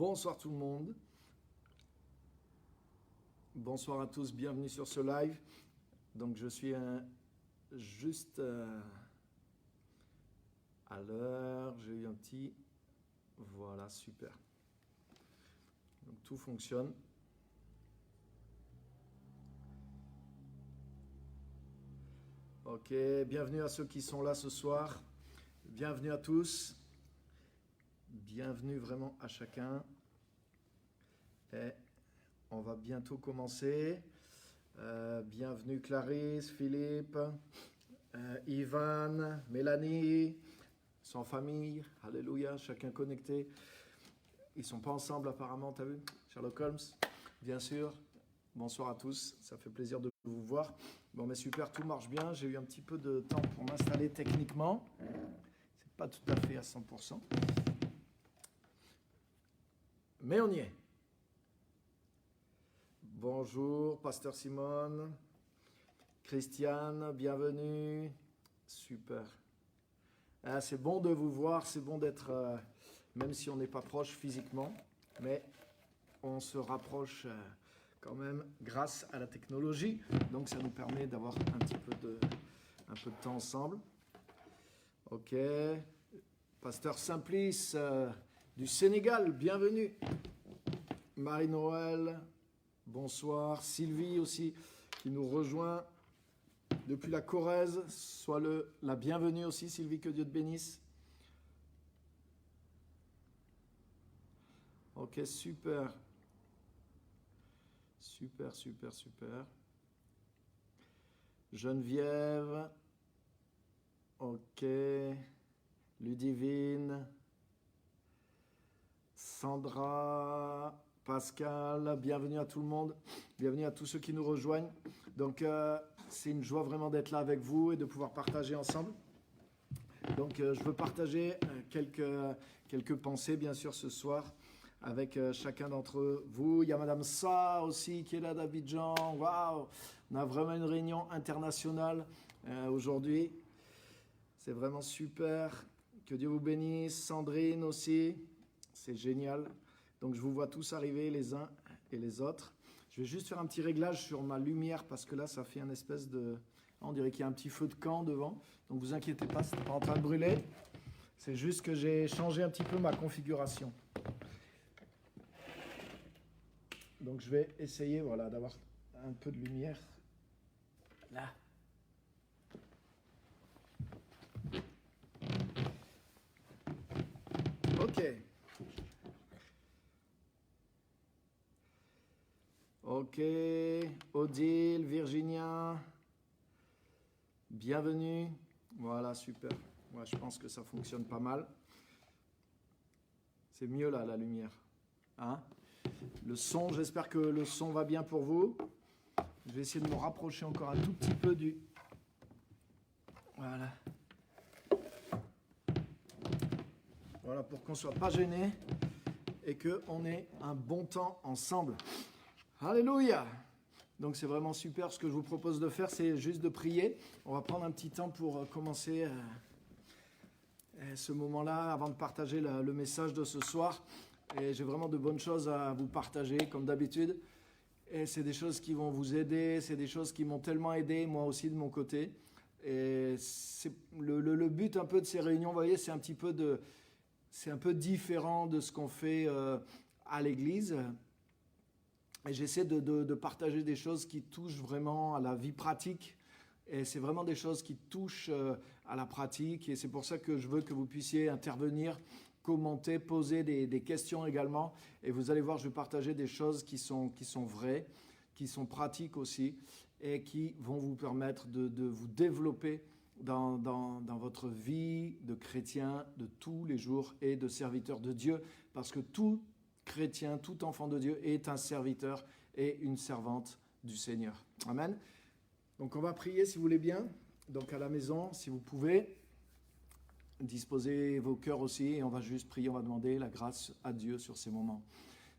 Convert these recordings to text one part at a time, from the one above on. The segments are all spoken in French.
Bonsoir tout le monde. Bonsoir à tous, bienvenue sur ce live. Donc je suis juste à l'heure, j'ai eu un petit... Voilà, super. Donc tout fonctionne. Ok, bienvenue à ceux qui sont là ce soir. Bienvenue à tous. Bienvenue vraiment à chacun. Et on va bientôt commencer. Bienvenue Clarisse, Philippe, Ivan, Mélanie, sans famille. Alléluia, chacun connecté. Ils ne sont pas ensemble apparemment, t'as vu? Sherlock Holmes, bien sûr. Bonsoir à tous, ça fait plaisir de vous voir. Bon mais super, tout marche bien. J'ai eu un petit peu de temps pour m'installer techniquement. C'est pas tout à fait à 100%. Mais on y est. Bonjour, Pasteur Simone. Christiane, bienvenue. Super. Ah, c'est bon de vous voir, c'est bon d'être, même si on n'est pas proche physiquement, mais on se rapproche quand même grâce à la technologie. Donc ça nous permet d'avoir un peu de temps ensemble. Ok. Pasteur Simplice du Sénégal, bienvenue. Marie-Noël, bonsoir. Sylvie aussi, qui nous rejoint depuis la Corrèze. Sois la bienvenue aussi, Sylvie, que Dieu te bénisse. Ok, super. Super, super, super. Geneviève. Ok. Ludivine. Sandra. Pascal. Bienvenue à tout le monde. Bienvenue à tous ceux qui nous rejoignent. Donc, c'est une joie vraiment d'être là avec vous et de pouvoir partager ensemble. Donc, je veux partager quelques pensées, bien sûr, ce soir avec chacun d'entre vous. Il y a Madame Sa aussi qui est là d'Abidjan. Waouh! On a vraiment une réunion internationale aujourd'hui. C'est vraiment super. Que Dieu vous bénisse. Sandrine aussi. C'est génial. Donc, je vous vois tous arriver les uns et les autres. Je vais juste faire un petit réglage sur ma lumière parce que là, ça fait un espèce de... On dirait qu'il y a un petit feu de camp devant. Donc, vous inquiétez pas, ce n'est pas en train de brûler. C'est juste que j'ai changé un petit peu ma configuration. Donc, je vais essayer d'avoir un peu de lumière là. Ok. Ok. Odile, Virginia. Bienvenue. Voilà, super. Moi, je pense que ça fonctionne pas mal. C'est mieux là, la lumière. Hein? Le son, j'espère que le son va bien pour vous. Je vais essayer de me rapprocher encore un tout petit peu du... Voilà. Voilà, pour qu'on ne soit pas gêné et qu'on ait un bon temps ensemble. Alléluia! Donc c'est vraiment super. Ce que je vous propose de faire, c'est juste de prier. On va prendre un petit temps pour commencer ce moment-là avant de partager le message de ce soir. Et j'ai vraiment de bonnes choses à vous partager, comme d'habitude. Et c'est des choses qui vont vous aider, c'est des choses qui m'ont tellement aidé, moi aussi de mon côté. Et c'est le but un peu de ces réunions, vous voyez, c'est un peu différent de ce qu'on fait à l'église. Et j'essaie de partager des choses qui touchent vraiment à la vie pratique. Et c'est vraiment des choses qui touchent à la pratique. Et c'est pour ça que je veux que vous puissiez intervenir, commenter, poser des questions également. Et vous allez voir, je vais partager des choses qui sont vraies, qui sont pratiques aussi, et qui vont vous permettre de vous développer dans votre vie de chrétien de tous les jours et de serviteur de Dieu. Parce que tout chrétien, tout enfant de Dieu est un serviteur et une servante du Seigneur. Amen. Donc on va prier si vous voulez bien. Donc à la maison, si vous pouvez, disposez vos cœurs aussi et on va juste prier, on va demander la grâce à Dieu sur ces moments.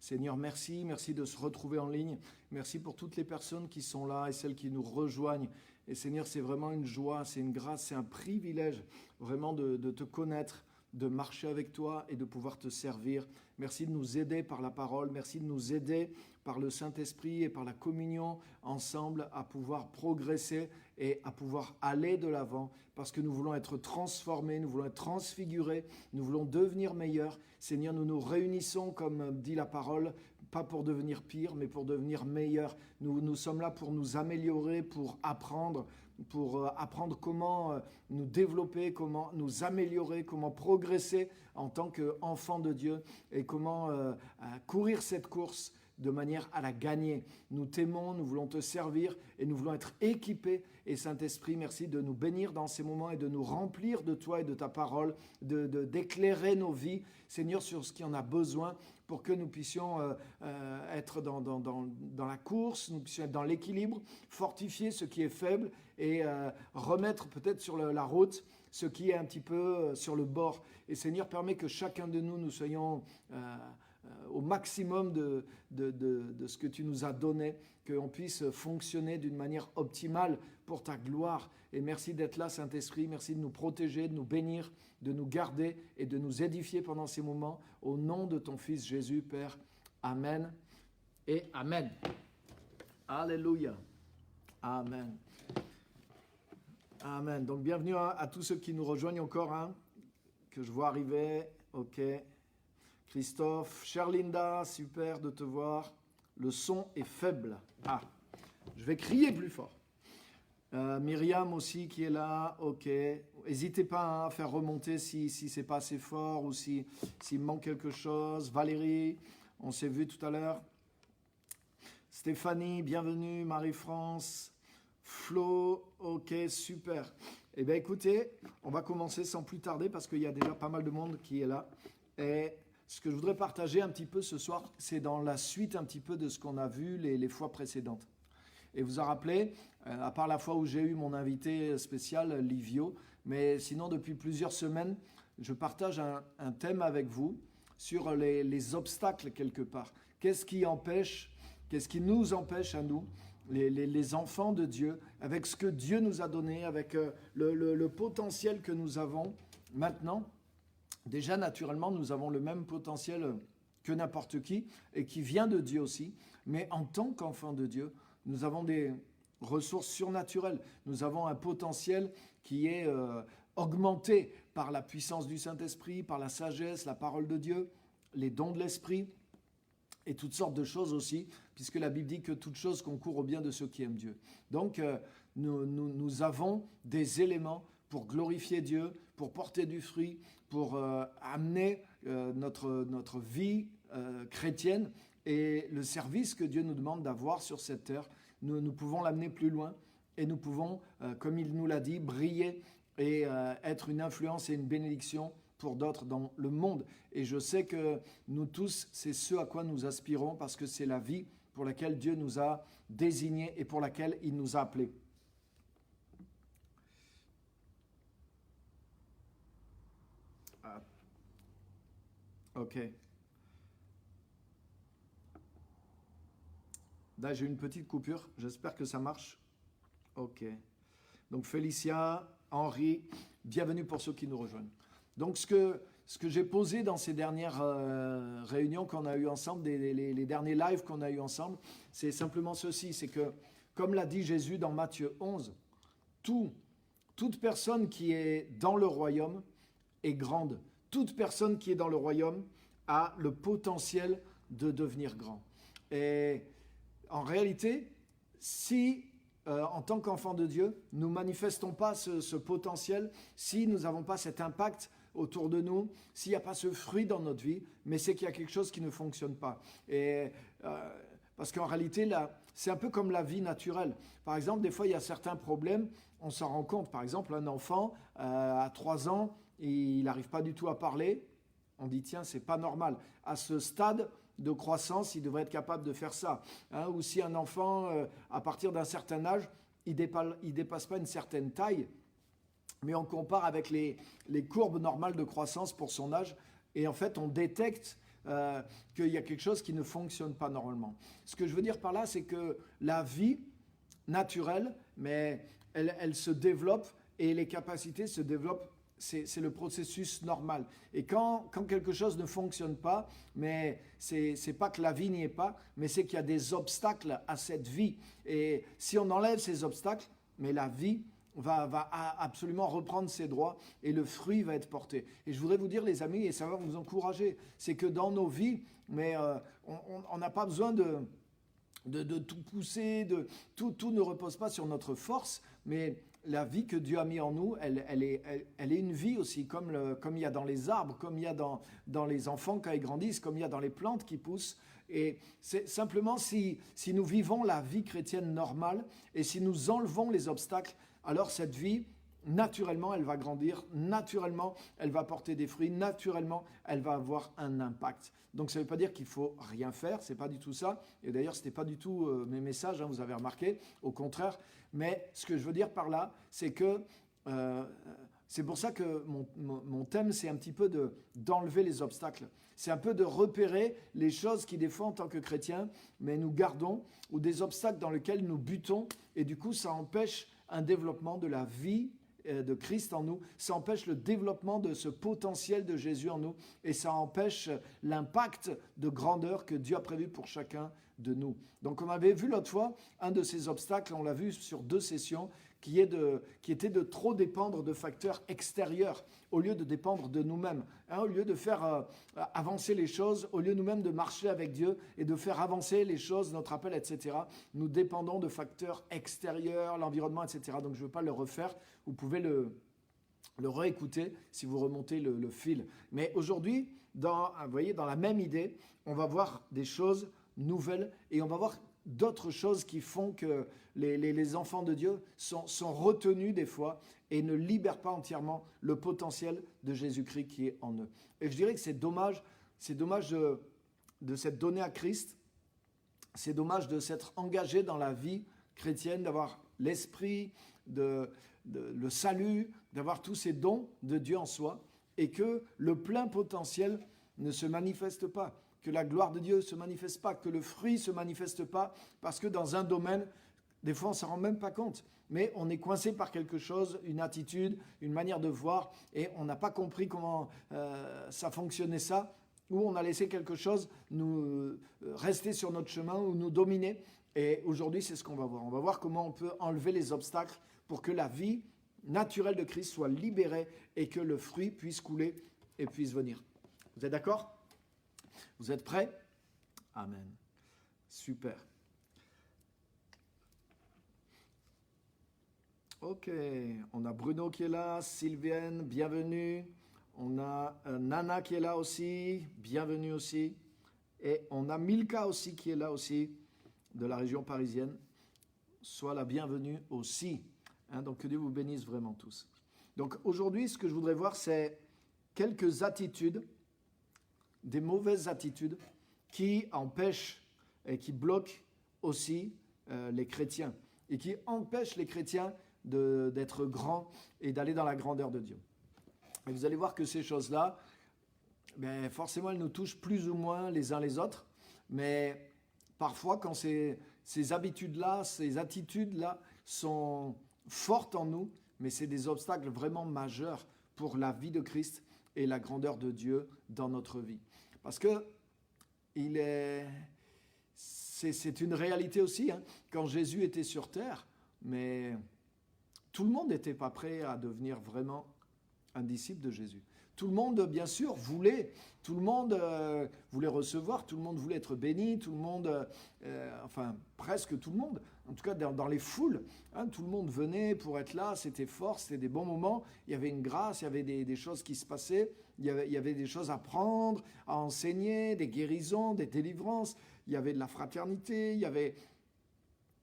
Seigneur, merci de se retrouver en ligne. Merci pour toutes les personnes qui sont là et celles qui nous rejoignent. Et Seigneur, c'est vraiment une joie, c'est une grâce, c'est un privilège vraiment de te connaître, de marcher avec toi et de pouvoir te servir. Merci de nous aider par la parole. Merci de nous aider par le Saint-Esprit et par la communion ensemble à pouvoir progresser et à pouvoir aller de l'avant parce que nous voulons être transformés, nous voulons être transfigurés, nous voulons devenir meilleurs. Seigneur, nous nous réunissons, comme dit la parole, pas pour devenir pire, mais pour devenir meilleurs. Nous sommes là pour nous améliorer, pour apprendre comment nous développer, comment nous améliorer, comment progresser en tant qu'enfants de Dieu et comment courir cette course de manière à la gagner. Nous t'aimons, nous voulons te servir et nous voulons être équipés. Et Saint-Esprit, merci de nous bénir dans ces moments et de nous remplir de toi et de ta parole, d'éclairer nos vies, Seigneur, sur ce qui en a besoin pour que nous puissions être dans la course, nous puissions être dans l'équilibre, fortifier ce qui est faible et remettre peut-être sur la route ce qui est un petit peu sur le bord. Et Seigneur, permets que chacun de nous soyons au maximum de ce que tu nous as donné, qu'on puisse fonctionner d'une manière optimale pour ta gloire. Et merci d'être là, Saint-Esprit. Merci de nous protéger, de nous bénir, de nous garder et de nous édifier pendant ces moments. Au nom de ton Fils Jésus, Père. Amen et Amen. Alléluia. Amen. Amen. Donc, bienvenue à tous ceux qui nous rejoignent encore, que je vois arriver. OK. Christophe, chère Linda, super de te voir. Le son est faible. Je vais crier plus fort. Myriam aussi qui est là. OK. N'hésitez pas à faire remonter si c'est pas assez fort ou s'il manque quelque chose. Valérie, on s'est vu tout à l'heure. Stéphanie, bienvenue. Marie-France, Flo, OK, super. Eh bien, écoutez, on va commencer sans plus tarder parce qu'il y a déjà pas mal de monde qui est là. Et ce que je voudrais partager un petit peu ce soir, c'est dans la suite un petit peu de ce qu'on a vu les fois précédentes. Et vous en rappelez, à part la fois où j'ai eu mon invité spécial, Livio, mais sinon depuis plusieurs semaines, je partage un thème avec vous sur les obstacles quelque part. Qu'est-ce qui nous empêche à nous, les enfants de Dieu, avec ce que Dieu nous a donné, avec le potentiel que nous avons maintenant. Déjà, naturellement, nous avons le même potentiel que n'importe qui et qui vient de Dieu aussi. Mais en tant qu'enfants de Dieu, nous avons des ressources surnaturelles. Nous avons un potentiel qui est augmenté par la puissance du Saint-Esprit, par la sagesse, la parole de Dieu, les dons de l'Esprit et toutes sortes de choses aussi, puisque la Bible dit que toutes choses concourent au bien de ceux qui aiment Dieu. Donc, nous avons des éléments pour glorifier Dieu, pour porter du fruit, pour amener notre vie chrétienne et le service que Dieu nous demande d'avoir sur cette terre. Nous pouvons l'amener plus loin et nous pouvons, comme il nous l'a dit, briller et être une influence et une bénédiction pour d'autres dans le monde. Et je sais que nous tous, c'est ce à quoi nous aspirons parce que c'est la vie pour laquelle Dieu nous a désignés et pour laquelle il nous a appelés. OK. Là, j'ai une petite coupure. J'espère que ça marche. OK. Donc, Félicia, Henri, bienvenue pour ceux qui nous rejoignent. Donc, ce que j'ai posé dans ces dernières réunions qu'on a eues ensemble, les derniers lives qu'on a eus ensemble, c'est simplement ceci. C'est que, comme l'a dit Jésus dans Matthieu 11, toute personne qui est dans le royaume est grande. Toute personne qui est dans le royaume a le potentiel de devenir grand. Et en réalité, si en tant qu'enfants de Dieu, nous ne manifestons pas ce potentiel, si nous n'avons pas cet impact autour de nous, s'il n'y a pas ce fruit dans notre vie, mais c'est qu'il y a quelque chose qui ne fonctionne pas. Et parce qu'en réalité, là, c'est un peu comme la vie naturelle. Par exemple, des fois, il y a certains problèmes, on s'en rend compte. Par exemple, un enfant à 3 ans, il n'arrive pas du tout à parler. On dit, tiens, c'est pas normal. À ce stade de croissance, il devrait être capable de faire ça. Ou si un enfant, à partir d'un certain âge, il dépasse pas une certaine taille, mais on compare avec les courbes normales de croissance pour son âge, et en fait, on détecte qu'il y a quelque chose qui ne fonctionne pas normalement. Ce que je veux dire par là, c'est que la vie naturelle, mais elle se développe, et les capacités se développent c'est le processus normal. Et quand quelque chose ne fonctionne pas, mais c'est pas que la vie n'y est pas, mais c'est qu'il y a des obstacles à cette vie. Et si on enlève ces obstacles, mais la vie va absolument reprendre ses droits et le fruit va être porté. Et je voudrais vous dire, les amis, et ça va vous encourager, c'est que dans nos vies, mais on n'a pas besoin de tout pousser, tout ne repose pas sur notre force, mais la vie que Dieu a mis en nous, elle est une vie aussi, comme il y a dans les arbres, comme il y a dans les enfants quand ils grandissent, comme il y a dans les plantes qui poussent. Et c'est simplement si nous vivons la vie chrétienne normale et si nous enlevons les obstacles, alors cette vie, naturellement, elle va grandir, naturellement, elle va porter des fruits, naturellement, elle va avoir un impact. Donc ça ne veut pas dire qu'il ne faut rien faire, ce n'est pas du tout ça. Et d'ailleurs, ce n'était pas du tout mes messages, vous avez remarqué, au contraire. Mais ce que je veux dire par là, c'est que c'est pour ça que mon thème, c'est un petit peu d'enlever les obstacles. C'est un peu de repérer les choses qui, des fois, en tant que chrétiens, mais nous gardons, ou des obstacles dans lesquels nous butons, et du coup, ça empêche un développement de la vie de Christ en nous, ça empêche le développement de ce potentiel de Jésus en nous, et ça empêche l'impact de grandeur que Dieu a prévu pour chacun de nous. Donc on avait vu l'autre fois, un de ces obstacles, on l'a vu sur 2 sessions, qui était de trop dépendre de facteurs extérieurs, au lieu de dépendre de nous-mêmes, au lieu de faire avancer les choses, au lieu nous-mêmes de marcher avec Dieu et de faire avancer les choses, notre appel, etc. Nous dépendons de facteurs extérieurs, l'environnement, etc. Donc je ne veux pas le refaire, vous pouvez le réécouter si vous remontez le fil. Mais aujourd'hui, vous voyez, dans la même idée, on va voir des choses nouvelles et on va voir d'autres choses qui font que les enfants de Dieu sont retenus des fois et ne libèrent pas entièrement le potentiel de Jésus-Christ qui est en eux. Et je dirais que c'est dommage de s'être donné à Christ, c'est dommage de s'être engagé dans la vie chrétienne, d'avoir l'esprit, le salut, d'avoir tous ces dons de Dieu en soi, et que le plein potentiel ne se manifeste pas, que la gloire de Dieu ne se manifeste pas, que le fruit ne se manifeste pas, parce que dans un domaine, des fois on ne s'en rend même pas compte, mais on est coincé par quelque chose, une attitude, une manière de voir, et on n'a pas compris comment ça fonctionnait ça, ou on a laissé quelque chose nous rester sur notre chemin ou nous dominer. Et aujourd'hui, c'est ce qu'on va voir. On va voir comment on peut enlever les obstacles pour que la vie naturelle de Christ soit libérée et que le fruit puisse couler et puisse venir. Vous êtes d'accord ? Vous êtes prêts ? Amen. Super. Ok, on a Bruno qui est là, Sylvienne, bienvenue. On a Nana qui est là aussi, bienvenue aussi. Et on a Milka aussi qui est là aussi, de la région parisienne. Sois la bienvenue aussi. Donc que Dieu vous bénisse vraiment tous. Donc aujourd'hui, ce que je voudrais voir, c'est quelques attitudes, des mauvaises attitudes qui empêchent et qui bloquent aussi les chrétiens et qui empêchent les chrétiens d'être grands et d'aller dans la grandeur de Dieu. Et vous allez voir que ces choses-là, forcément, elles nous touchent plus ou moins les uns les autres, mais parfois, quand ces habitudes-là, ces attitudes-là sont fortes en nous, mais c'est des obstacles vraiment majeurs pour la vie de Christ et la grandeur de Dieu dans notre vie. Parce que c'est une réalité aussi, quand Jésus était sur terre, mais tout le monde n'était pas prêt à devenir vraiment un disciple de Jésus. Tout le monde, bien sûr, voulait recevoir, tout le monde voulait être béni, tout le monde, presque tout le monde, en tout cas dans les foules, tout le monde venait pour être là, c'était fort, c'était des bons moments, il y avait une grâce, il y avait des choses qui se passaient, il y avait des choses à prendre, à enseigner, des guérisons, des délivrances, il y avait de la fraternité, il y avait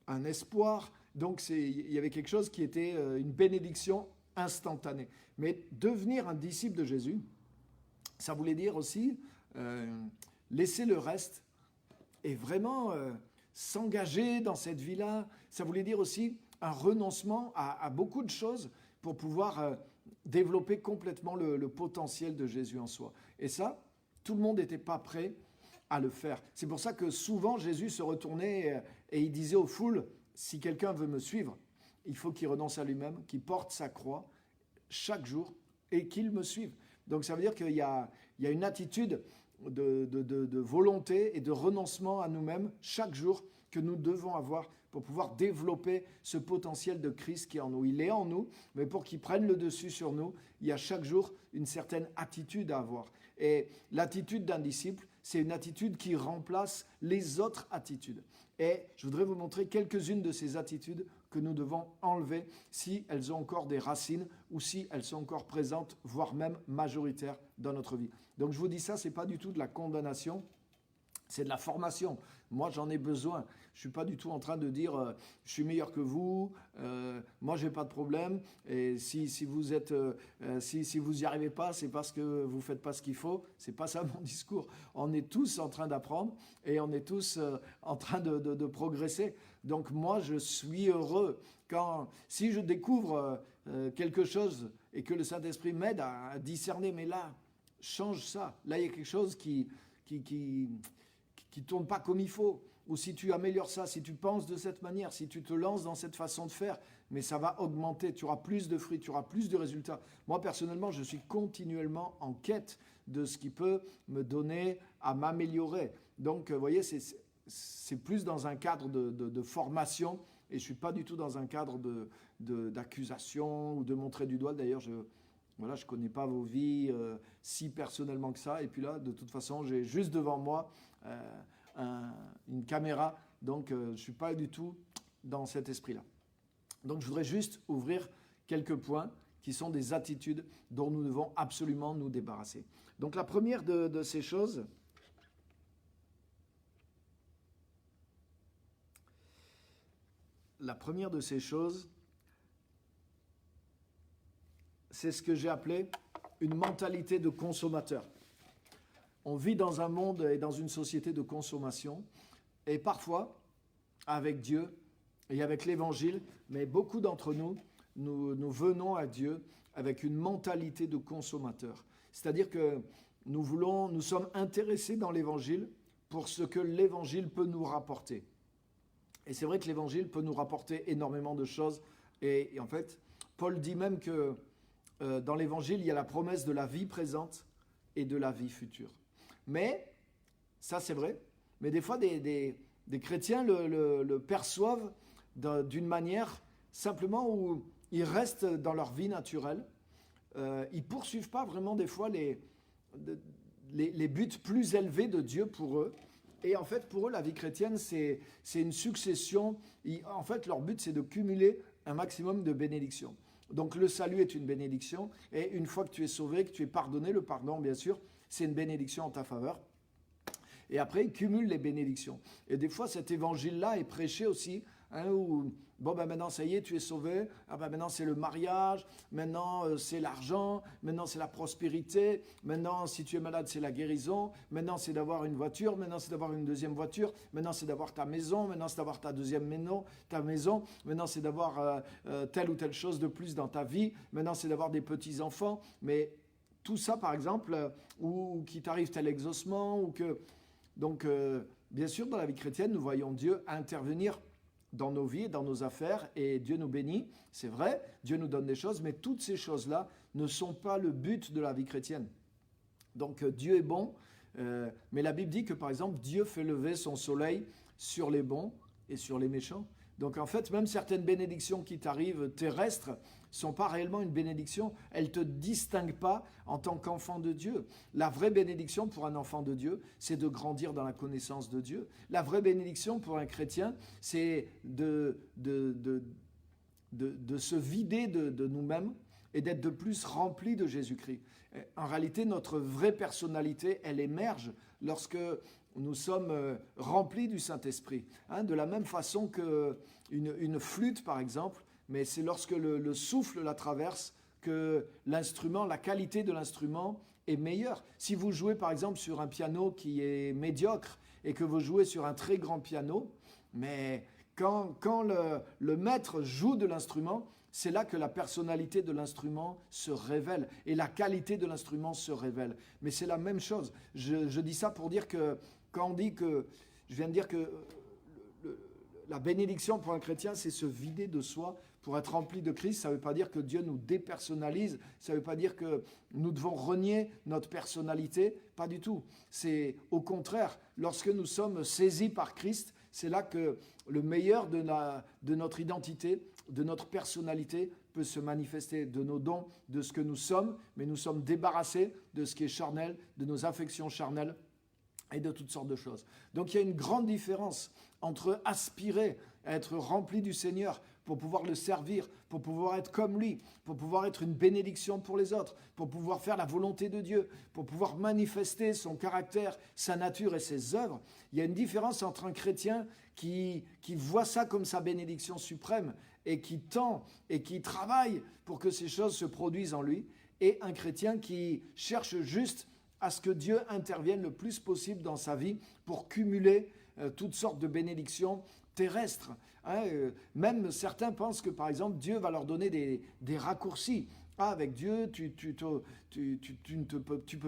un espoir, donc il y avait quelque chose qui était une bénédiction instantanée. Mais devenir un disciple de Jésus, ça voulait dire aussi laisser le reste et vraiment s'engager dans cette vie-là. Ça voulait dire aussi un renoncement à beaucoup de choses pour pouvoir développer complètement le potentiel de Jésus en soi. Et ça, tout le monde n'était pas prêt à le faire. C'est pour ça que souvent Jésus se retournait et il disait aux foules, si quelqu'un veut me suivre, il faut qu'il renonce à lui-même, qu'il porte sa croix chaque jour et qu'ils me suivent. Donc ça veut dire qu'il y a une attitude de volonté et de renoncement à nous-mêmes chaque jour que nous devons avoir pour pouvoir développer ce potentiel de Christ qui est en nous. Il est en nous, mais pour qu'il prenne le dessus sur nous, il y a chaque jour une certaine attitude à avoir. Et l'attitude d'un disciple, c'est une attitude qui remplace les autres attitudes. Et je voudrais vous montrer quelques-unes de ces attitudes que nous devons enlever si elles ont encore des racines ou si elles sont encore présentes, voire même majoritaires dans notre vie. Donc je vous dis ça, ce n'est pas du tout de la condamnation, c'est de la formation. Moi, j'en ai besoin. Je ne suis pas du tout en train de dire je suis meilleur que vous, moi, je n'ai pas de problème. Et si vous n'y arrivez pas, c'est parce que vous ne faites pas ce qu'il faut. Ce n'est pas ça mon discours. On est tous en train d'apprendre et on est tous en train de progresser. Donc moi, je suis heureux si je découvre quelque chose et que le Saint-Esprit m'aide à discerner, mais là, change ça. Là, il y a quelque chose qui tourne pas comme il faut, ou si tu améliores ça, si tu penses de cette manière, si tu te lances dans cette façon de faire, mais ça va augmenter, tu auras plus de fruits, tu auras plus de résultats. Moi, personnellement, je suis continuellement en quête de ce qui peut me donner à m'améliorer. Donc, vous voyez, c'est plus dans un cadre de formation, et je ne suis pas du tout dans un cadre d'accusation ou de montrer du doigt. D'ailleurs, je ne connais pas vos vies si personnellement que ça. Et puis là, de toute façon, j'ai juste devant moi une caméra. Donc, je ne suis pas du tout dans cet esprit-là. Donc, je voudrais juste ouvrir quelques points qui sont des attitudes dont nous devons absolument nous débarrasser. Donc, la première de ces choses, c'est ce que j'ai appelé une mentalité de consommateur. On vit dans un monde et dans une société de consommation, et parfois, avec Dieu et avec l'Évangile, mais beaucoup d'entre nous venons à Dieu avec une mentalité de consommateur. C'est-à-dire que nous sommes intéressés dans l'Évangile pour ce que l'Évangile peut nous rapporter. Et c'est vrai que l'Évangile peut nous rapporter énormément de choses, et en fait, Paul dit même que dans l'Évangile, il y a la promesse de la vie présente et de la vie future. Mais, ça c'est vrai, mais des fois des chrétiens le perçoivent d'une manière simplement où ils restent dans leur vie naturelle. Ils ne poursuivent pas vraiment des fois les buts plus élevés de Dieu pour eux. Et en fait, pour eux, la vie chrétienne, c'est une succession. En fait, leur but, c'est de cumuler un maximum de bénédictions. Donc le salut est une bénédiction, et une fois que tu es sauvé, que tu es pardonné, le pardon bien sûr, c'est une bénédiction en ta faveur. Et après, ils cumulent les bénédictions. Et des fois, cet évangile-là est prêché aussi, où, maintenant ça y est, tu es sauvé, maintenant c'est le mariage, maintenant c'est l'argent, maintenant c'est la prospérité, maintenant si tu es malade, c'est la guérison, maintenant c'est d'avoir une voiture, maintenant c'est d'avoir une deuxième voiture, maintenant c'est d'avoir ta maison, maintenant c'est d'avoir ta deuxième maison, maintenant c'est d'avoir telle ou telle chose de plus dans ta vie, maintenant c'est d'avoir des petits-enfants, mais tout ça par exemple, ou qu'il t'arrive tel exaucement, ou que... Donc, bien sûr, dans la vie chrétienne, nous voyons Dieu intervenir dans nos vies, dans nos affaires, et Dieu nous bénit, c'est vrai, Dieu nous donne des choses, mais toutes ces choses-là ne sont pas le but de la vie chrétienne. Donc, Dieu est bon, mais la Bible dit que, par exemple, Dieu fait lever son soleil sur les bons et sur les méchants. Donc, en fait, même certaines bénédictions qui t'arrivent terrestres ne sont pas réellement une bénédiction. Elles ne te distinguent pas en tant qu'enfant de Dieu. La vraie bénédiction pour un enfant de Dieu, c'est de grandir dans la connaissance de Dieu. La vraie bénédiction pour un chrétien, c'est de se vider de nous-mêmes et d'être de plus rempli de Jésus-Christ. En réalité, notre vraie personnalité, elle émerge lorsque nous sommes remplis du Saint-Esprit. De la même façon qu'une flûte, par exemple, mais c'est lorsque le souffle la traverse que l'instrument, la qualité de l'instrument est meilleure. Si vous jouez, par exemple, sur un piano qui est médiocre et que vous jouez sur un très grand piano, mais quand le maître joue de l'instrument, c'est là que la personnalité de l'instrument se révèle et la qualité de l'instrument se révèle. Mais c'est la même chose. Je dis ça pour dire que quand on dit que, je viens de dire que la bénédiction pour un chrétien, c'est se vider de soi Pour être rempli de Christ, ça ne veut pas dire que Dieu nous dépersonnalise, ça ne veut pas dire que nous devons renier notre personnalité, pas du tout. C'est au contraire, lorsque nous sommes saisis par Christ, c'est là que le meilleur de notre identité, de notre personnalité peut se manifester, de nos dons, de ce que nous sommes, mais nous sommes débarrassés de ce qui est charnel, de nos affections charnelles et de toutes sortes de choses. Donc il y a une grande différence entre aspirer à être rempli du Seigneur pour pouvoir le servir, pour pouvoir être comme lui, pour pouvoir être une bénédiction pour les autres, pour pouvoir faire la volonté de Dieu, pour pouvoir manifester son caractère, sa nature et ses œuvres. Il y a une différence entre un chrétien qui voit ça comme sa bénédiction suprême et qui tend et qui travaille pour que ces choses se produisent en lui, et un chrétien qui cherche juste à ce que Dieu intervienne le plus possible dans sa vie pour cumuler toutes sortes de bénédictions terrestres. Même certains pensent que, par exemple, Dieu va leur donner des raccourcis. Avec Dieu, tu peux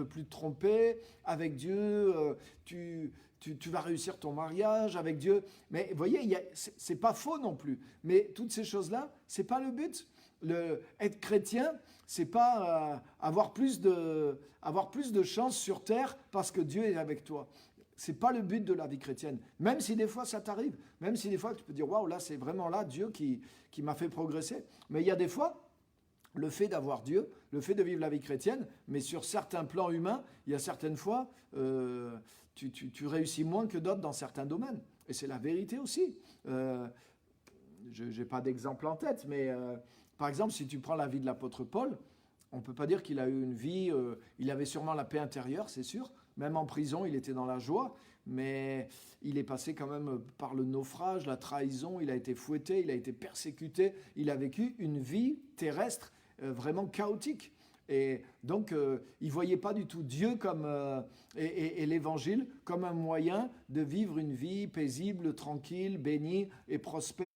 plus te tromper. Avec Dieu, tu vas réussir ton mariage. Avec Dieu. Mais vous voyez, c'est pas faux non plus. Mais toutes ces choses-là, c'est pas le but. Être chrétien, c'est pas avoir plus de chance sur terre parce que Dieu est avec toi. C'est pas le but de la vie chrétienne. Même si des fois ça t'arrive, même si des fois tu peux dire waouh, là c'est vraiment là Dieu qui m'a fait progresser. Mais il y a des fois, le fait d'avoir Dieu, le fait de vivre la vie chrétienne, mais sur certains plans humains, il y a certaines fois tu réussis moins que d'autres dans certains domaines. Et c'est la vérité aussi. Je n'ai pas d'exemple en tête, mais par exemple, si tu prends la vie de l'apôtre Paul, on ne peut pas dire qu'il a eu une vie, il avait sûrement la paix intérieure, c'est sûr. Même en prison, il était dans la joie, mais il est passé quand même par le naufrage, la trahison, il a été fouetté, il a été persécuté, il a vécu une vie terrestre vraiment chaotique. Et donc, il ne voyait pas du tout Dieu et l'Évangile comme un moyen de vivre une vie paisible, tranquille, bénie et prospère,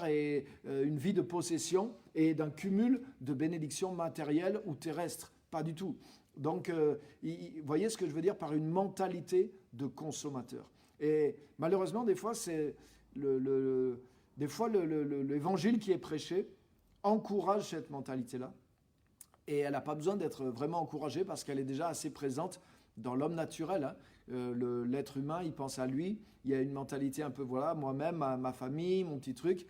et une vie de possession et d'un cumul de bénédictions matérielles ou terrestres. Pas du tout. Donc, vous voyez ce que je veux dire par une mentalité de consommateur. Et malheureusement, des fois, c'est l'évangile qui est prêché encourage cette mentalité-là. Et elle n'a pas besoin d'être vraiment encouragée parce qu'elle est déjà assez présente dans l'homme naturel. Hein. L'être humain, il pense à lui. Il y a une mentalité un peu, voilà, moi-même, ma famille, mon petit truc.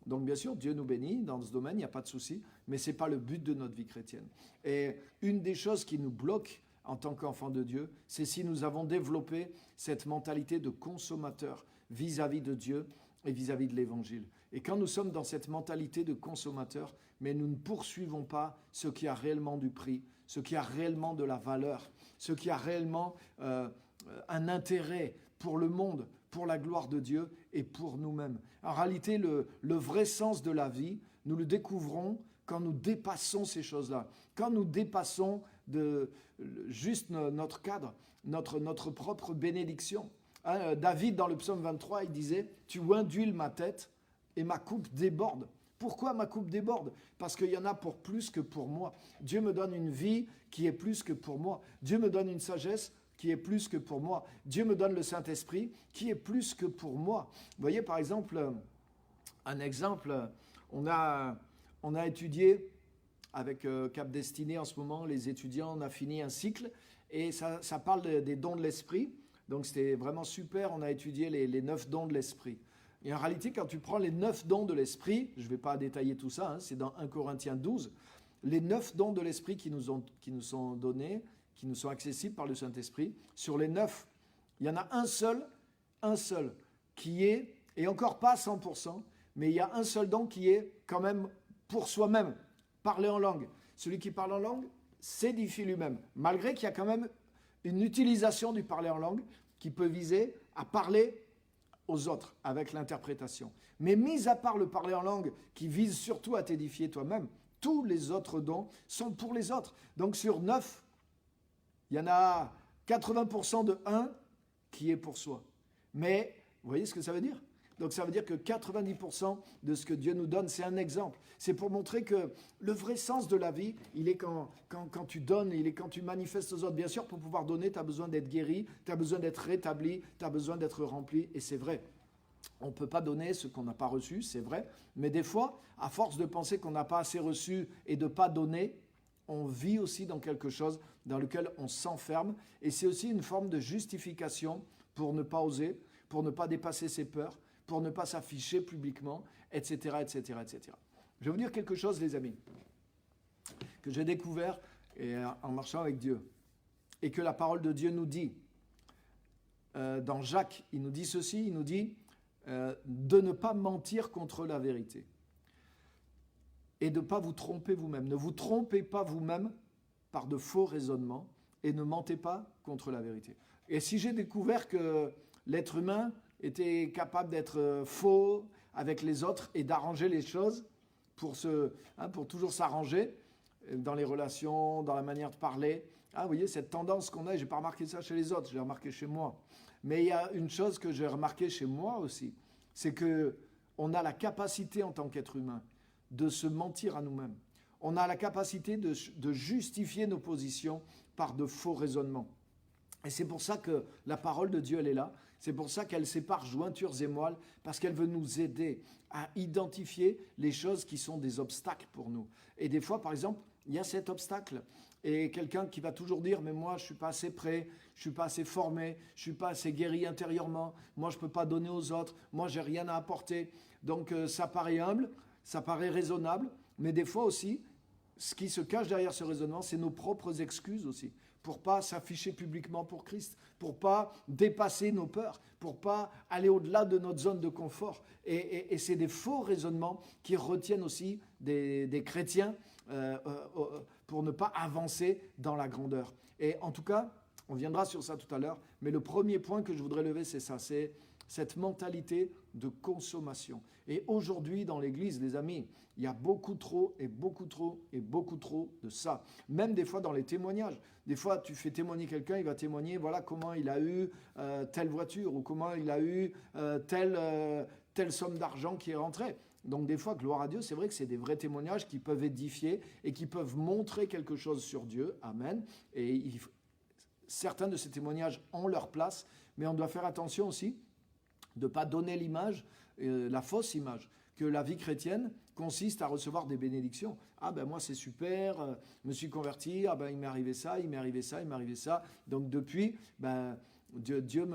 Donc bien sûr, Dieu nous bénit dans ce domaine, il n'y a pas de souci, mais ce n'est pas le but de notre vie chrétienne. Et une des choses qui nous bloque en tant qu'enfants de Dieu, c'est si nous avons développé cette mentalité de consommateur vis-à-vis de Dieu et vis-à-vis de l'Évangile. Et quand nous sommes dans cette mentalité de consommateur, mais nous ne poursuivons pas ce qui a réellement du prix, ce qui a réellement de la valeur, ce qui a réellement un intérêt pour le monde, pour la gloire de Dieu et pour nous-mêmes. En réalité, le vrai sens de la vie, nous le découvrons quand nous dépassons ces choses-là, quand nous dépassons juste notre cadre, notre propre bénédiction. Hein, David, dans le psaume 23, il disait « Tu induis ma tête et ma coupe déborde ». Pourquoi ma coupe déborde? Parce qu'il y en a pour plus que pour moi. Dieu me donne une vie qui est plus que pour moi. Dieu me donne une sagesse qui est plus que pour moi. Dieu me donne le Saint-Esprit qui est plus que pour moi. Vous voyez, par exemple, un exemple, on a étudié avec Cap Destiné en ce moment, les étudiants, on a fini un cycle et ça parle des dons de l'Esprit. Donc c'était vraiment super, on a étudié les 9 dons de l'Esprit. Et en réalité, quand tu prends les 9 dons de l'Esprit, je ne vais pas détailler tout ça, hein, c'est dans 1 Corinthiens 12, les 9 dons de l'Esprit qui nous sont donnés, qui nous sont accessibles par le Saint-Esprit, sur les 9, il y en a un seul qui est, et encore pas à 100%, mais il y a un seul don qui est quand même pour soi-même, parler en langue. Celui qui parle en langue s'édifie lui-même, malgré qu'il y a quand même une utilisation du parler en langue qui peut viser à parler aux autres avec l'interprétation. Mais mis à part le parler en langue qui vise surtout à t'édifier toi-même, tous les autres dons sont pour les autres. Donc sur 9, il y en a 80% de 1 qui est pour soi. Mais vous voyez ce que ça veut dire? Donc ça veut dire que 90% de ce que Dieu nous donne, c'est un exemple. C'est pour montrer que le vrai sens de la vie, il est quand tu donnes, il est quand tu manifestes aux autres. Bien sûr, pour pouvoir donner, tu as besoin d'être guéri, tu as besoin d'être rétabli, tu as besoin d'être rempli, et c'est vrai. On ne peut pas donner ce qu'on n'a pas reçu, c'est vrai. Mais des fois, à force de penser qu'on n'a pas assez reçu et de ne pas donner, on vit aussi dans quelque chose dans lequel on s'enferme. Et c'est aussi une forme de justification pour ne pas oser, pour ne pas dépasser ses peurs, pour ne pas s'afficher publiquement, etc., etc., etc. Je vais vous dire quelque chose, les amis, que j'ai découvert en marchant avec Dieu, et que la parole de Dieu nous dit. Dans Jacques, il nous dit ceci, il nous dit de ne pas mentir contre la vérité et de ne pas vous tromper vous-même. Ne vous trompez pas vous-même par de faux raisonnements et ne mentez pas contre la vérité. Et si j'ai découvert que l'être humain était capable d'être faux avec les autres et d'arranger les choses pour toujours s'arranger dans les relations, dans la manière de parler. Vous voyez, cette tendance qu'on a, je n'ai pas remarqué ça chez les autres, je l'ai remarqué chez moi. Mais il y a une chose que j'ai remarqué chez moi aussi, c'est qu'on a la capacité en tant qu'être humain de se mentir à nous-mêmes. On a la capacité de justifier nos positions par de faux raisonnements. Et c'est pour ça que la parole de Dieu, elle est là. C'est pour ça qu'elle sépare jointures et moelles, parce qu'elle veut nous aider à identifier les choses qui sont des obstacles pour nous. Et des fois, par exemple, il y a cet obstacle. Et quelqu'un qui va toujours dire « mais moi, je ne suis pas assez prêt, je ne suis pas assez formé, je ne suis pas assez guéri intérieurement, moi, je ne peux pas donner aux autres, moi, je n'ai rien à apporter. » Donc, ça paraît humble, ça paraît raisonnable, mais des fois aussi, ce qui se cache derrière ce raisonnement, c'est nos propres excuses aussi, pour ne pas s'afficher publiquement pour Christ, pour ne pas dépasser nos peurs, pour ne pas aller au-delà de notre zone de confort. Et c'est des faux raisonnements qui retiennent aussi des chrétiens pour ne pas avancer dans la grandeur. Et en tout cas, on viendra sur ça tout à l'heure, mais le premier point que je voudrais lever, c'est ça, c'est cette mentalité de consommation. Et aujourd'hui, dans l'Église, les amis, il y a beaucoup trop de ça. Même des fois dans les témoignages. Des fois, tu fais témoigner quelqu'un, il va témoigner, voilà comment il a eu telle voiture ou comment il a eu telle somme d'argent qui est rentrée. Donc des fois, gloire à Dieu, c'est vrai que c'est des vrais témoignages qui peuvent édifier et qui peuvent montrer quelque chose sur Dieu. Amen. Et certains de ces témoignages ont leur place, mais on doit faire attention aussi de ne pas donner l'image, la fausse image, que la vie chrétienne consiste à recevoir des bénédictions. Ah ben moi c'est super, je me suis converti, ah ben il m'est arrivé ça, il m'est arrivé ça, il m'est arrivé ça. Donc depuis, ben, Dieu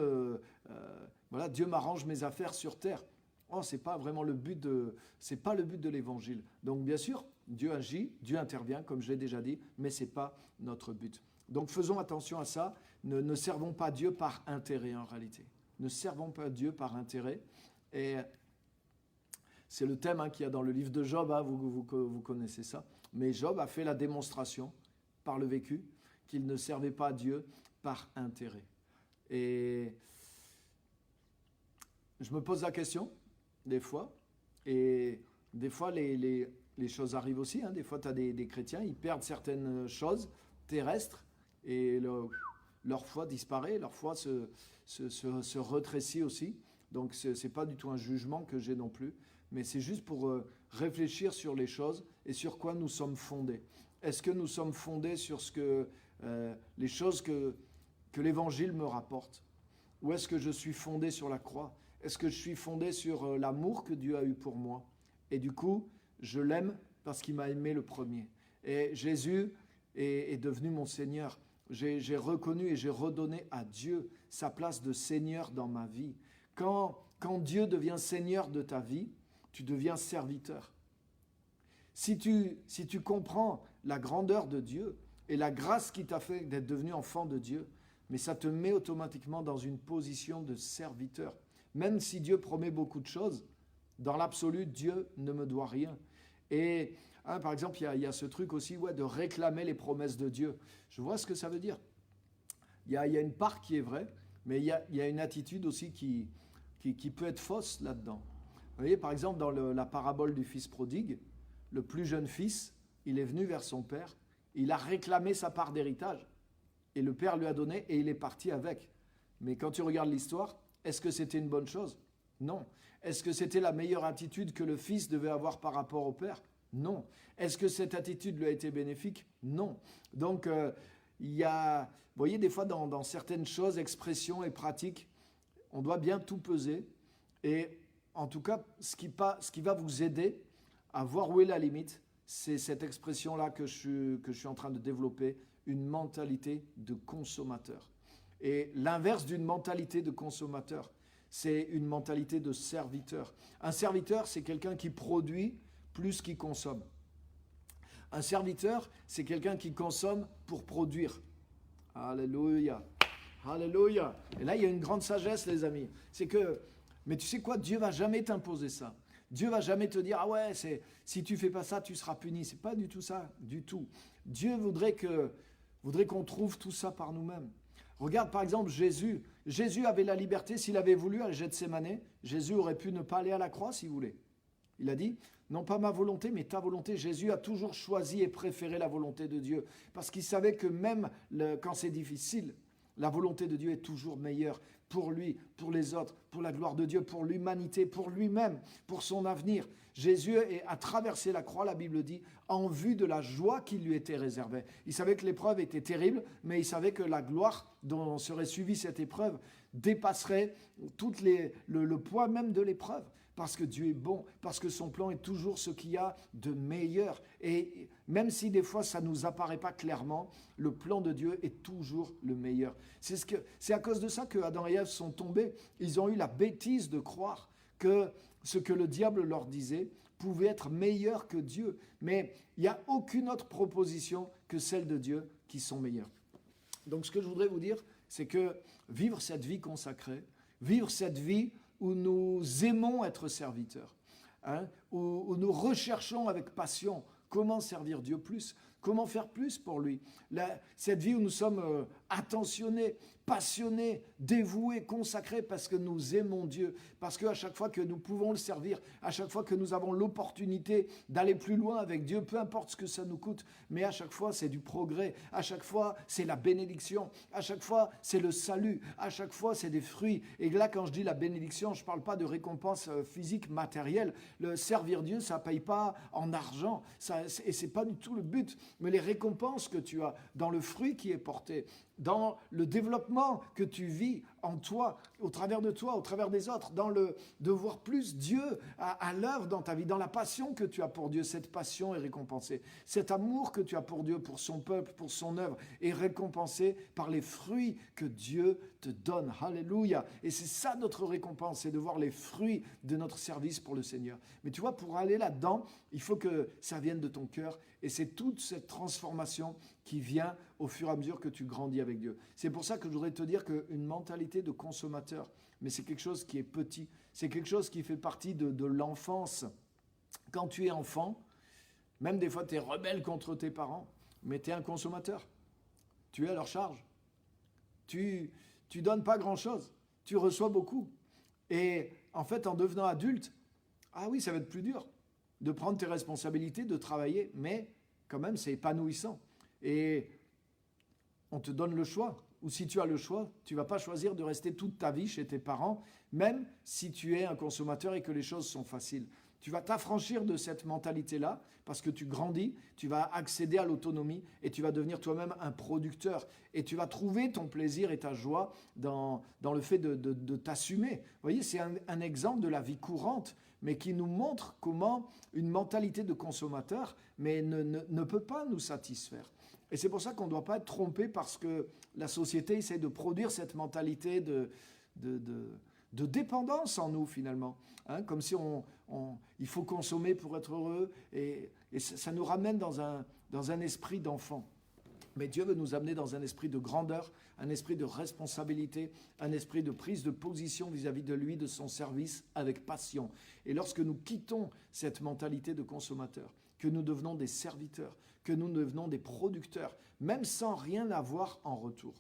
m'arrange mes affaires sur terre. Oh, c'est pas vraiment le but de l'évangile. Donc bien sûr, Dieu agit, Dieu intervient, comme je l'ai déjà dit, mais c'est pas notre but. Donc faisons attention à ça, ne servons pas Dieu par intérêt en réalité. Ne servons pas Dieu par intérêt. Et c'est le thème qu'il y a dans le livre de Job, vous connaissez ça. Mais Job a fait la démonstration par le vécu qu'il ne servait pas Dieu par intérêt. Et je me pose la question, des fois, et des fois les choses arrivent aussi. Des fois, tu as des chrétiens, ils perdent certaines choses terrestres et leur foi disparaît, leur foi se retrécit aussi. Donc, ce n'est pas du tout un jugement que j'ai non plus, mais c'est juste pour réfléchir sur les choses et sur quoi nous sommes fondés. Est-ce que nous sommes fondés sur les choses que l'Évangile me rapporte? Ou est-ce que je suis fondé sur la croix? Est-ce que je suis fondé sur l'amour que Dieu a eu pour moi? Et du coup, je l'aime parce qu'il m'a aimé le premier. Et Jésus est devenu mon Seigneur. J'ai reconnu et j'ai redonné à Dieu sa place de Seigneur dans ma vie. Quand Dieu devient Seigneur de ta vie, tu deviens serviteur. Si tu comprends la grandeur de Dieu et la grâce qui t'a fait d'être devenu enfant de Dieu, mais ça te met automatiquement dans une position de serviteur. Même si Dieu promet beaucoup de choses, dans l'absolu, Dieu ne me doit rien. Et par exemple, il y a ce truc aussi de réclamer les promesses de Dieu. Je vois ce que ça veut dire. Il y a une part qui est vraie, mais il y a une attitude aussi qui peut être fausse là-dedans. Vous voyez, par exemple, dans la parabole du fils prodigue, le plus jeune fils, il est venu vers son père, il a réclamé sa part d'héritage, et le père lui a donné, et il est parti avec. Mais quand tu regardes l'histoire, est-ce que c'était une bonne chose? Non. Est-ce que c'était la meilleure attitude que le fils devait avoir par rapport au père? Non. Est-ce que cette attitude lui a été bénéfique? Non. Donc, il y a, vous voyez, des fois, dans certaines choses, expressions et pratiques, on doit bien tout peser. Et en tout cas, ce qui va vous aider à voir où est la limite, c'est cette expression-là que je suis en train de développer, une mentalité de consommateur. Et l'inverse d'une mentalité de consommateur, c'est une mentalité de serviteur. Un serviteur, c'est quelqu'un qui produit plus qu'il consomme. Un serviteur, c'est quelqu'un qui consomme pour produire. Alléluia. Alléluia. Et là, il y a une grande sagesse, les amis. Mais tu sais quoi, Dieu va jamais t'imposer ça. Dieu va jamais te dire, ah ouais, si tu fais pas ça, tu seras puni. C'est pas du tout ça, du tout. Dieu voudrait qu'on trouve tout ça par nous-mêmes. Regarde par exemple Jésus. Jésus avait la liberté, s'il avait voulu, à Gethsémanée, Jésus aurait pu ne pas aller à la croix s'il voulait. Il a dit, non pas ma volonté, mais ta volonté. Jésus a toujours choisi et préféré la volonté de Dieu. Parce qu'il savait que même quand c'est difficile, la volonté de Dieu est toujours meilleure pour lui, pour les autres, pour la gloire de Dieu, pour l'humanité, pour lui-même, pour son avenir. Jésus a traversé la croix, la Bible dit, en vue de la joie qui lui était réservée. Il savait que l'épreuve était terrible, mais il savait que la gloire dont serait suivie cette épreuve dépasserait le poids même de l'épreuve. Parce que Dieu est bon, parce que son plan est toujours ce qu'il y a de meilleur. Et même si des fois ça ne nous apparaît pas clairement, le plan de Dieu est toujours le meilleur. C'est à cause de ça que Adam et Ève sont tombés. Ils ont eu la bêtise de croire que ce que le diable leur disait pouvait être meilleur que Dieu. Mais il n'y a aucune autre proposition que celle de Dieu qui sont meilleures. Donc ce que je voudrais vous dire, c'est que vivre cette vie consacrée, vivre cette vie où nous aimons être serviteurs, où nous recherchons avec passion comment servir Dieu plus, comment faire plus pour lui. Cette vie où nous sommes attentionnés, passionnés, dévoués, consacrés parce que nous aimons Dieu, parce qu'à chaque fois que nous pouvons le servir, à chaque fois que nous avons l'opportunité d'aller plus loin avec Dieu, peu importe ce que ça nous coûte, mais à chaque fois c'est du progrès, à chaque fois c'est la bénédiction, à chaque fois c'est le salut, à chaque fois c'est des fruits. Et là quand je dis la bénédiction, je ne parle pas de récompense physique, matérielle. Le servir Dieu, ça ne paye pas en argent, et ce n'est pas du tout le but, mais les récompenses que tu as dans le fruit qui est porté, dans le développement que tu vis en toi, au travers des autres, dans le de voir plus Dieu à l'œuvre dans ta vie, dans la passion que tu as pour Dieu. Cette passion est récompensée. Cet amour que tu as pour Dieu, pour son peuple, pour son œuvre, est récompensé par les fruits que Dieu te donne. Alléluia. Et c'est ça notre récompense, c'est de voir les fruits de notre service pour le Seigneur. Mais tu vois, pour aller là-dedans, il faut que ça vienne de ton cœur. Et c'est toute cette transformation qui vient au fur et à mesure que tu grandis avec Dieu. C'est pour ça que je voudrais te dire qu'une mentalité de consommateur, mais c'est quelque chose qui est petit, c'est quelque chose qui fait partie de l'enfance. Quand tu es enfant, même des fois tu es rebelle contre tes parents, mais tu es un consommateur. Tu es à leur charge. Tu donnes pas grand-chose, tu reçois beaucoup. Et en fait, en devenant adulte, ah oui, ça va être plus dur de prendre tes responsabilités, de travailler, mais quand même, c'est épanouissant. Et on te donne le choix. Ou si tu as le choix, tu ne vas pas choisir de rester toute ta vie chez tes parents, même si tu es un consommateur et que les choses sont faciles. Tu vas t'affranchir de cette mentalité-là parce que tu grandis, tu vas accéder à l'autonomie et tu vas devenir toi-même un producteur. Et tu vas trouver ton plaisir et ta joie dans le fait de t'assumer. Vous voyez, c'est un exemple de la vie courante, mais qui nous montre comment une mentalité de consommateur ne peut pas nous satisfaire. Et c'est pour ça qu'on ne doit pas être trompé parce que la société essaie de produire cette mentalité de dépendance en nous finalement. Comme si il faut consommer pour être heureux et ça nous ramène dans un esprit d'enfant. Mais Dieu veut nous amener dans un esprit de grandeur, un esprit de responsabilité, un esprit de prise de position vis-à-vis de lui, de son service, avec passion. Et lorsque nous quittons cette mentalité de consommateur, que nous devenons des serviteurs, que nous devenons des producteurs, même sans rien avoir en retour,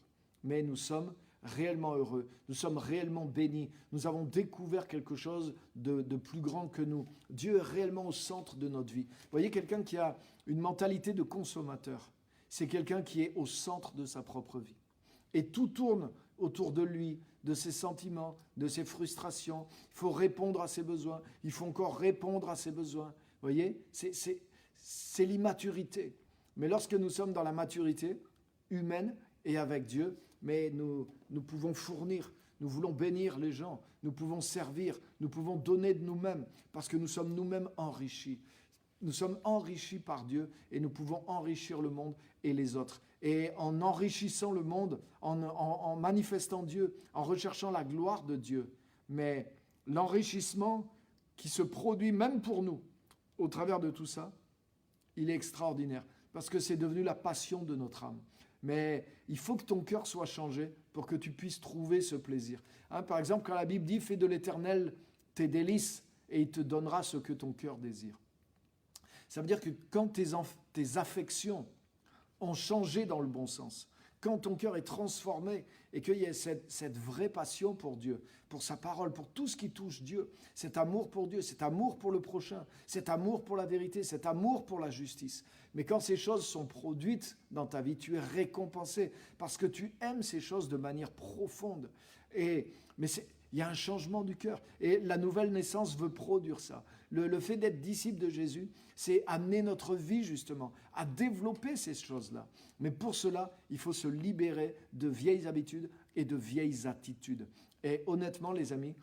mais nous sommes réellement heureux, nous sommes réellement bénis, nous avons découvert quelque chose de plus grand que nous. Dieu est réellement au centre de notre vie. Vous voyez, quelqu'un qui a une mentalité de consommateur, c'est quelqu'un qui est au centre de sa propre vie. Et tout tourne autour de lui, de ses sentiments, de ses frustrations. Il faut répondre à ses besoins, il faut encore répondre à ses besoins. Vous voyez, c'est l'immaturité. Mais lorsque nous sommes dans la maturité humaine et avec Dieu, mais nous pouvons fournir, Nous voulons bénir les gens. Nous pouvons servir. Nous pouvons donner de nous-mêmes parce que nous sommes nous-mêmes enrichis. Nous sommes enrichis par Dieu et nous pouvons enrichir le monde et les autres. Et en enrichissant le monde, en manifestant Dieu, en recherchant la gloire de Dieu. Mais l'enrichissement qui se produit même pour nous au travers de tout ça, il est extraordinaire parce que c'est devenu la passion de notre âme. Mais il faut que ton cœur soit changé pour que tu puisses trouver ce plaisir. Par exemple, quand la Bible dit « Fais de l'Éternel tes délices et il te donnera ce que ton cœur désire ». Ça veut dire que quand tes affections ont changé dans le bon sens, quand ton cœur est transformé et qu'il y a cette vraie passion pour Dieu, pour sa parole, pour tout ce qui touche Dieu, cet amour pour Dieu, cet amour pour le prochain, cet amour pour la vérité, cet amour pour la justice. Mais quand ces choses sont produites dans ta vie, tu es récompensé parce que tu aimes ces choses de manière profonde. Mais il y a un changement du cœur et la nouvelle naissance veut produire ça. Le fait d'être disciple de Jésus, c'est amener notre vie justement à développer ces choses-là. Mais pour cela, il faut se libérer de vieilles habitudes et de vieilles attitudes. Et honnêtement, les amis,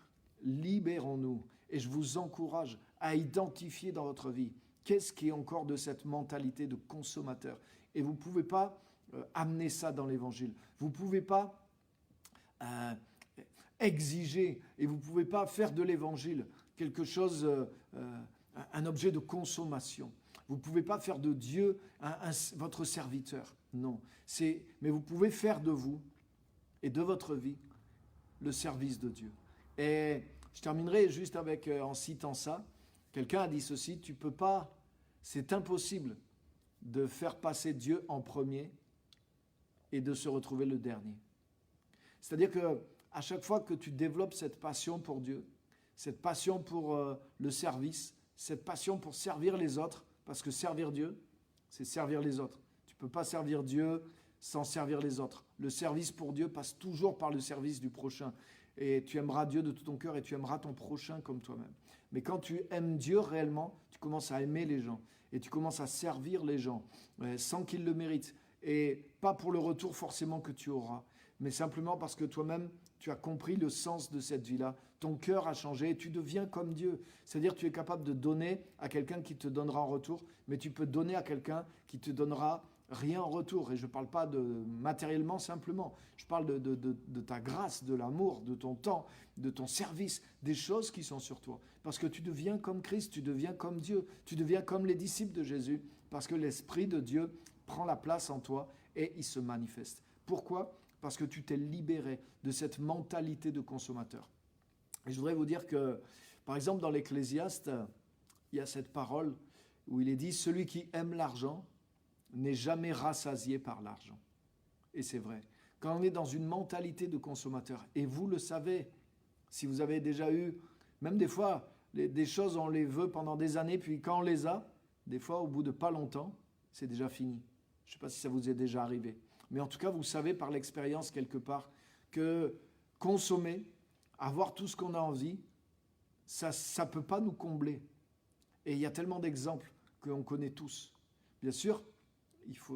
libérons-nous. Et je vous encourage à identifier dans votre vie qu'est-ce qui est encore de cette mentalité de consommateur. Et vous ne pouvez pas amener ça dans l'Évangile. Vous ne pouvez pas exiger et vous ne pouvez pas faire de l'Évangile quelque chose, un objet de consommation. Vous ne pouvez pas faire de Dieu votre serviteur. Non. Mais vous pouvez faire de vous et de votre vie le service de Dieu. Et je terminerai juste en citant ça. Quelqu'un a dit ceci, tu peux pas, c'est impossible de faire passer Dieu en premier et de se retrouver le dernier. C'est-à-dire qu'à chaque fois que tu développes cette passion pour Dieu, cette passion pour le service, cette passion pour servir les autres, parce que servir Dieu, c'est servir les autres. Tu ne peux pas servir Dieu sans servir les autres. Le service pour Dieu passe toujours par le service du prochain. Et tu aimeras Dieu de tout ton cœur et tu aimeras ton prochain comme toi-même. Mais quand tu aimes Dieu réellement, tu commences à aimer les gens et tu commences à servir les gens sans qu'ils le méritent. Et pas pour le retour forcément que tu auras, mais simplement parce que toi-même, tu as compris le sens de cette vie-là. Ton cœur a changé et tu deviens comme Dieu. C'est-à-dire que tu es capable de donner à quelqu'un qui te donnera en retour, mais tu peux donner à quelqu'un qui te donnera rien en retour. Et je ne parle pas de matériellement simplement. Je parle de ta grâce, de l'amour, de ton temps, de ton service, des choses qui sont sur toi. Parce que tu deviens comme Christ, tu deviens comme Dieu, tu deviens comme les disciples de Jésus, parce que l'Esprit de Dieu prend la place en toi et il se manifeste. Pourquoi ? Parce que tu t'es libéré de cette mentalité de consommateur. Et je voudrais vous dire que, par exemple, dans l'Ecclésiaste, il y a cette parole où il est dit « Celui qui aime l'argent n'est jamais rassasié par l'argent ». Et c'est vrai. Quand on est dans une mentalité de consommateur, et vous le savez, si vous avez déjà eu, même des fois, des choses, on les veut pendant des années, puis quand on les a, des fois, au bout de pas longtemps, c'est déjà fini. Je ne sais pas si ça vous est déjà arrivé. Mais en tout cas, vous savez par l'expérience quelque part que consommer, avoir tout ce qu'on a envie, ça ne peut pas nous combler. Et il y a tellement d'exemples qu'on connaît tous. Bien sûr,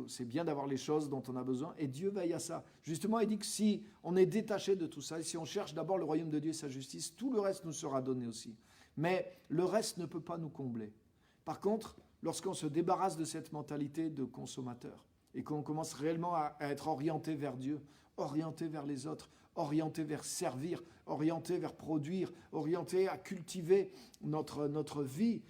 c'est bien d'avoir les choses dont on a besoin et Dieu veille à ça. Justement, il dit que si on est détaché de tout ça, et si on cherche d'abord le royaume de Dieu et sa justice, tout le reste nous sera donné aussi. Mais le reste ne peut pas nous combler. Par contre, lorsqu'on se débarrasse de cette mentalité de consommateur, et qu'on commence réellement à être orienté vers Dieu, orienté vers les autres, orienté vers servir, orienté vers produire, orienté à cultiver notre vie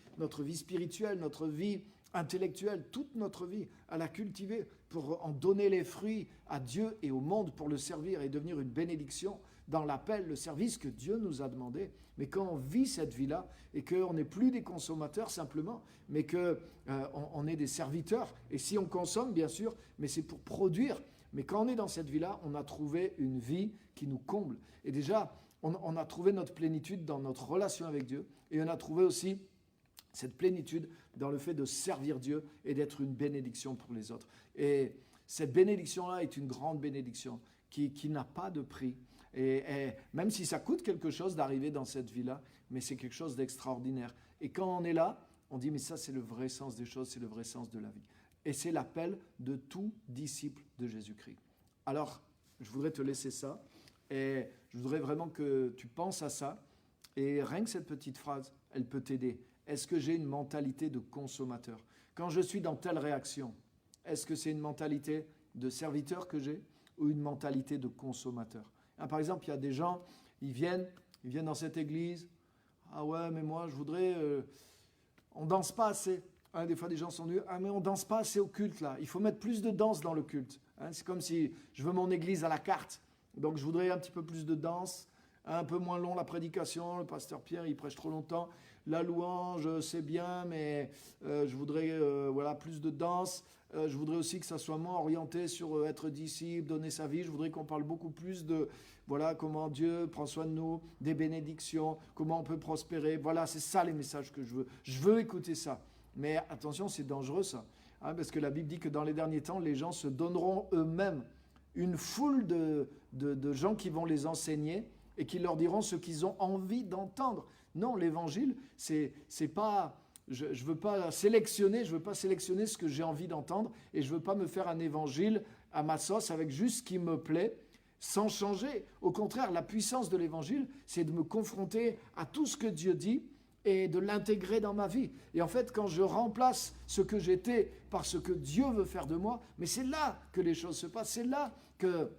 spirituelle, notre vie intellectuelle, toute notre vie, à la cultiver pour en donner les fruits à Dieu et au monde pour le servir et devenir une bénédiction dans l'appel, le service que Dieu nous a demandé. Mais quand on vit cette vie-là et qu'on n'est plus des consommateurs simplement, mais qu'on est des serviteurs, et si on consomme, bien sûr, mais c'est pour produire. Mais quand on est dans cette vie-là, on a trouvé une vie qui nous comble. Et déjà, on a trouvé notre plénitude dans notre relation avec Dieu, et on a trouvé aussi cette plénitude dans le fait de servir Dieu et d'être une bénédiction pour les autres. Et cette bénédiction-là est une grande bénédiction qui n'a pas de prix. Et même si ça coûte quelque chose d'arriver dans cette vie-là, mais c'est quelque chose d'extraordinaire. Et quand on est là, on dit, mais ça c'est le vrai sens des choses, c'est le vrai sens de la vie. Et c'est l'appel de tout disciple de Jésus-Christ. Alors, je voudrais te laisser ça. Et je voudrais vraiment que tu penses à ça. Et rien que cette petite phrase, elle peut t'aider. Est-ce que j'ai une mentalité de consommateur? Quand je suis dans telle réaction, est-ce que c'est une mentalité de serviteur que j'ai ou une mentalité de consommateur? Par exemple, il y a des gens, ils viennent dans cette église. Ah ouais, mais moi, je voudrais... on ne danse pas assez. Des fois, des gens sont venus. Ah, mais on ne danse pas assez au culte, là. Il faut mettre plus de danse dans le culte. C'est comme si je veux mon église à la carte. Donc, je voudrais un petit peu plus de danse. Un peu moins long la prédication. Le pasteur Pierre, il prêche trop longtemps. La louange, c'est bien, mais je voudrais plus de danse. Je voudrais aussi que ça soit moins orienté sur être disciple, donner sa vie. Je voudrais qu'on parle beaucoup plus de comment Dieu prend soin de nous, des bénédictions, comment on peut prospérer. Voilà, c'est ça les messages que je veux. Je veux écouter ça. Mais attention, c'est dangereux ça. Parce que la Bible dit que dans les derniers temps, les gens se donneront eux-mêmes une foule de gens qui vont les enseigner et qui leur diront ce qu'ils ont envie d'entendre. Non, l'évangile, c'est pas... Je ne veux pas sélectionner ce que j'ai envie d'entendre et je ne veux pas me faire un évangile à ma sauce avec juste ce qui me plaît, sans changer. Au contraire, la puissance de l'évangile, c'est de me confronter à tout ce que Dieu dit et de l'intégrer dans ma vie. Et en fait, quand je remplace ce que j'étais par ce que Dieu veut faire de moi, mais c'est là que les choses se passent, c'est là que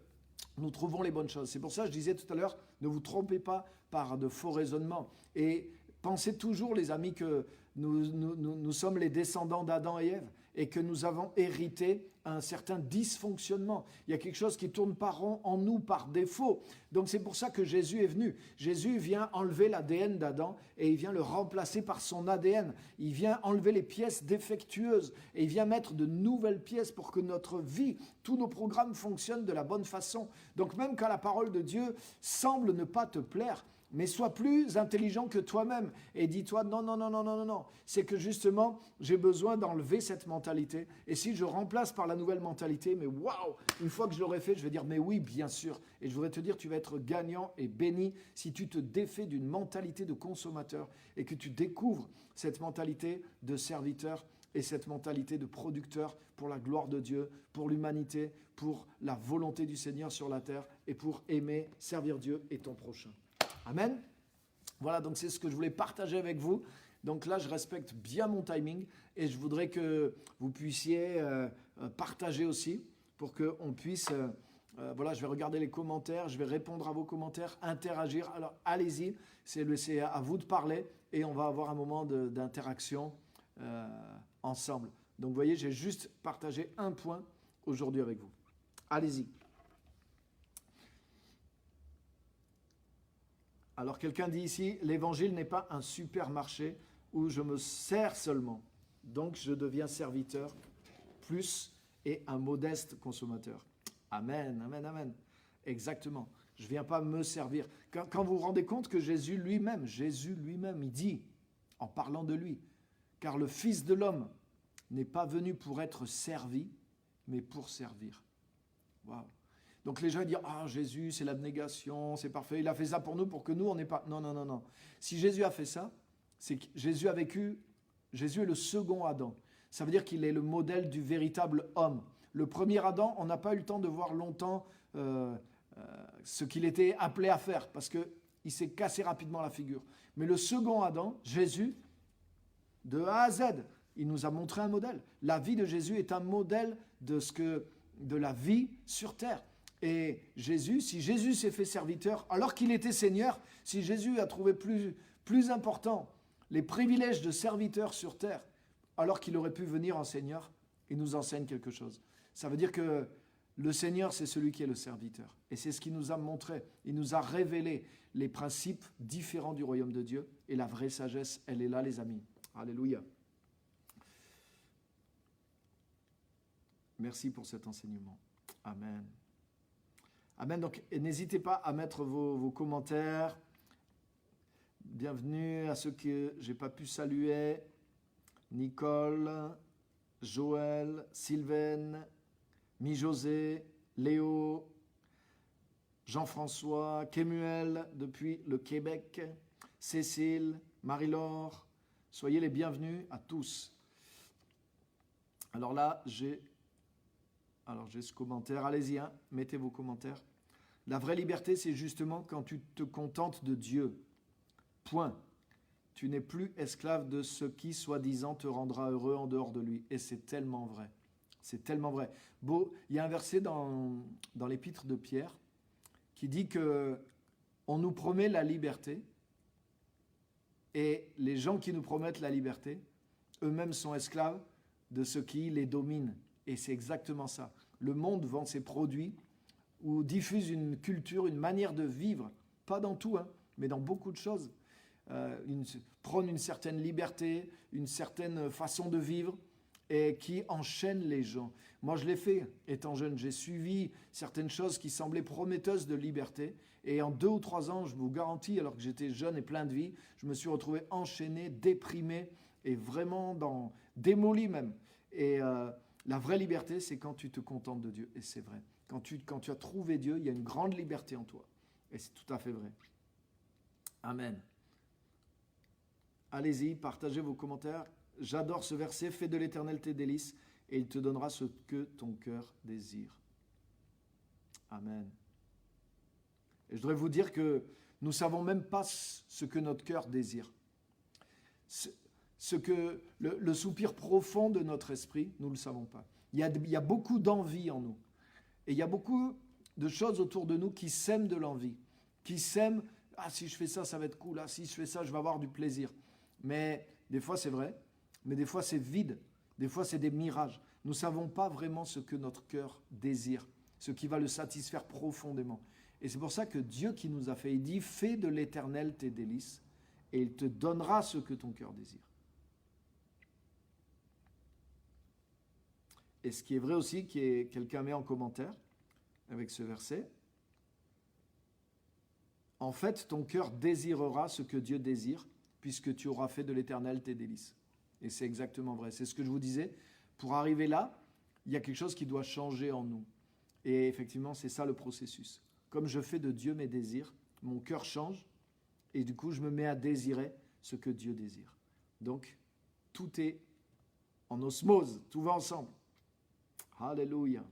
nous trouvons les bonnes choses. C'est pour ça que je disais tout à l'heure, ne vous trompez pas par de faux raisonnements. Et pensez toujours, les amis, que nous sommes les descendants d'Adam et Ève et que nous avons hérité un certain dysfonctionnement. Il y a quelque chose qui ne tourne pas rond en nous par défaut. Donc c'est pour ça que Jésus est venu. Jésus vient enlever l'ADN d'Adam et il vient le remplacer par son ADN. Il vient enlever les pièces défectueuses et il vient mettre de nouvelles pièces pour que notre vie, tous nos programmes fonctionnent de la bonne façon. Donc même quand la parole de Dieu semble ne pas te plaire, mais sois plus intelligent que toi-même et dis-toi non. C'est que justement, j'ai besoin d'enlever cette mentalité. Et si je remplace par la nouvelle mentalité, mais waouh, une fois que je l'aurai fait, je vais dire mais oui, bien sûr. Et je voudrais te dire, tu vas être gagnant et béni si tu te défais d'une mentalité de consommateur et que tu découvres cette mentalité de serviteur et cette mentalité de producteur pour la gloire de Dieu, pour l'humanité, pour la volonté du Seigneur sur la terre et pour aimer, servir Dieu et ton prochain. Amen. Voilà, donc c'est ce que je voulais partager avec vous. Donc là, je respecte bien mon timing et je voudrais que vous puissiez partager aussi pour qu'on puisse... je vais regarder les commentaires, je vais répondre à vos commentaires, interagir. Alors, allez-y, c'est à vous de parler et on va avoir un moment d'interaction ensemble. Donc, vous voyez, j'ai juste partagé un point aujourd'hui avec vous. Allez-y. Alors quelqu'un dit ici, l'évangile n'est pas un supermarché où je me sers seulement. Donc je deviens serviteur plus et un modeste consommateur. Amen, amen, amen. Exactement. Je ne viens pas me servir. Quand vous vous rendez compte que Jésus lui-même, il dit, en parlant de lui, car le Fils de l'homme n'est pas venu pour être servi, mais pour servir. Waouh. Donc les gens disent « Ah, Jésus, c'est l'abnégation, c'est parfait. Il a fait ça pour nous, pour que nous, on n'ait pas... » Non. Si Jésus a fait ça, c'est que Jésus a vécu... Jésus est le second Adam. Ça veut dire qu'il est le modèle du véritable homme. Le premier Adam, on n'a pas eu le temps de voir longtemps ce qu'il était appelé à faire, parce qu'il s'est cassé rapidement la figure. Mais le second Adam, Jésus, de A à Z, il nous a montré un modèle. La vie de Jésus est un modèle de la vie sur terre. Et Jésus, si Jésus s'est fait serviteur, alors qu'il était Seigneur, si Jésus a trouvé plus important les privilèges de serviteur sur terre, alors qu'il aurait pu venir en Seigneur, il nous enseigne quelque chose. Ça veut dire que le Seigneur, c'est celui qui est le serviteur. Et c'est ce qu'il nous a montré. Il nous a révélé les principes différents du royaume de Dieu. Et la vraie sagesse, elle est là, les amis. Alléluia. Merci pour cet enseignement. Amen. Amen. Donc, n'hésitez pas à mettre vos commentaires. Bienvenue à ceux que je n'ai pas pu saluer. Nicole, Joël, Sylvaine, Mi-José, Léo, Jean-François, Kémuel depuis le Québec, Cécile, Marie-Laure. Soyez les bienvenus à tous. Alors là, j'ai ce commentaire. Allez-y, mettez vos commentaires. La vraie liberté, c'est justement quand tu te contentes de Dieu. Point. Tu n'es plus esclave de ce qui, soi-disant, te rendra heureux en dehors de lui. Et c'est tellement vrai. C'est tellement vrai. Beau, il y a un verset dans l'épître de Pierre qui dit que on nous promet la liberté et les gens qui nous promettent la liberté, eux-mêmes sont esclaves de ce qui les domine. Et c'est exactement ça. Le monde vend ses produits ou diffuse une culture, une manière de vivre, pas dans tout, mais dans beaucoup de choses. Prône une certaine liberté, une certaine façon de vivre et qui enchaîne les gens. Moi, je l'ai fait étant jeune. J'ai suivi certaines choses qui semblaient prometteuses de liberté et en 2 ou 3 ans, je vous garantis, alors que j'étais jeune et plein de vie, je me suis retrouvé enchaîné, déprimé et vraiment démoli même. Et la vraie liberté, c'est quand tu te contentes de Dieu. Et c'est vrai. Quand tu as trouvé Dieu, il y a une grande liberté en toi. Et c'est tout à fait vrai. Amen. Allez-y, partagez vos commentaires. J'adore ce verset. Fais de l'Éternel tes délices et il te donnera ce que ton cœur désire. Amen. Et je voudrais vous dire que nous ne savons même pas ce que notre cœur désire. Ce que le soupir profond de notre esprit, nous ne le savons pas. Il y a beaucoup d'envie en nous. Et il y a beaucoup de choses autour de nous qui sèment de l'envie, qui sèment « Ah, si je fais ça, ça va être cool. Ah, si je fais ça, je vais avoir du plaisir. » Mais des fois, c'est vrai. Mais des fois, c'est vide. Des fois, c'est des mirages. Nous ne savons pas vraiment ce que notre cœur désire, ce qui va le satisfaire profondément. Et c'est pour ça que Dieu qui nous a fait, il dit « Fais de l'Éternel tes délices et il te donnera ce que ton cœur désire. » Et ce qui est vrai aussi, quelqu'un met en commentaire avec ce verset, en fait, ton cœur désirera ce que Dieu désire, puisque tu auras fait de l'Éternel tes délices. Et c'est exactement vrai. C'est ce que je vous disais. Pour arriver là, il y a quelque chose qui doit changer en nous. Et effectivement, c'est ça le processus. Comme je fais de Dieu mes désirs, mon cœur change, et du coup, je me mets à désirer ce que Dieu désire. Donc, tout est en osmose, tout va ensemble. Alléluia.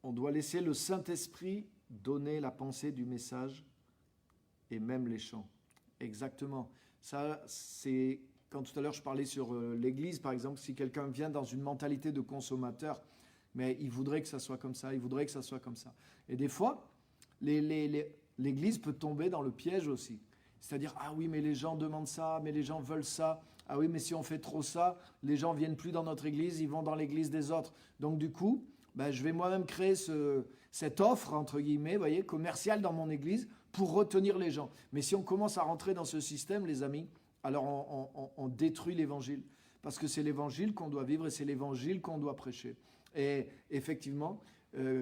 On doit laisser le Saint-Esprit donner la pensée du message et même les chants. Exactement. Ça, c'est quand tout à l'heure je parlais sur l'Église, par exemple, si quelqu'un vient dans une mentalité de consommateur, mais il voudrait que ça soit comme ça, il voudrait que ça soit comme ça. Et des fois, l'Église peut tomber dans le piège aussi. C'est-à-dire, ah oui, mais les gens demandent ça, mais les gens veulent ça. Ah oui, mais si on fait trop ça, les gens ne viennent plus dans notre église, ils vont dans l'église des autres. Donc du coup, je vais moi-même créer cette offre, entre guillemets, voyez, commerciale dans mon église pour retenir les gens. Mais si on commence à rentrer dans ce système, les amis, alors on détruit l'évangile. Parce que c'est l'évangile qu'on doit vivre et c'est l'évangile qu'on doit prêcher. Et effectivement,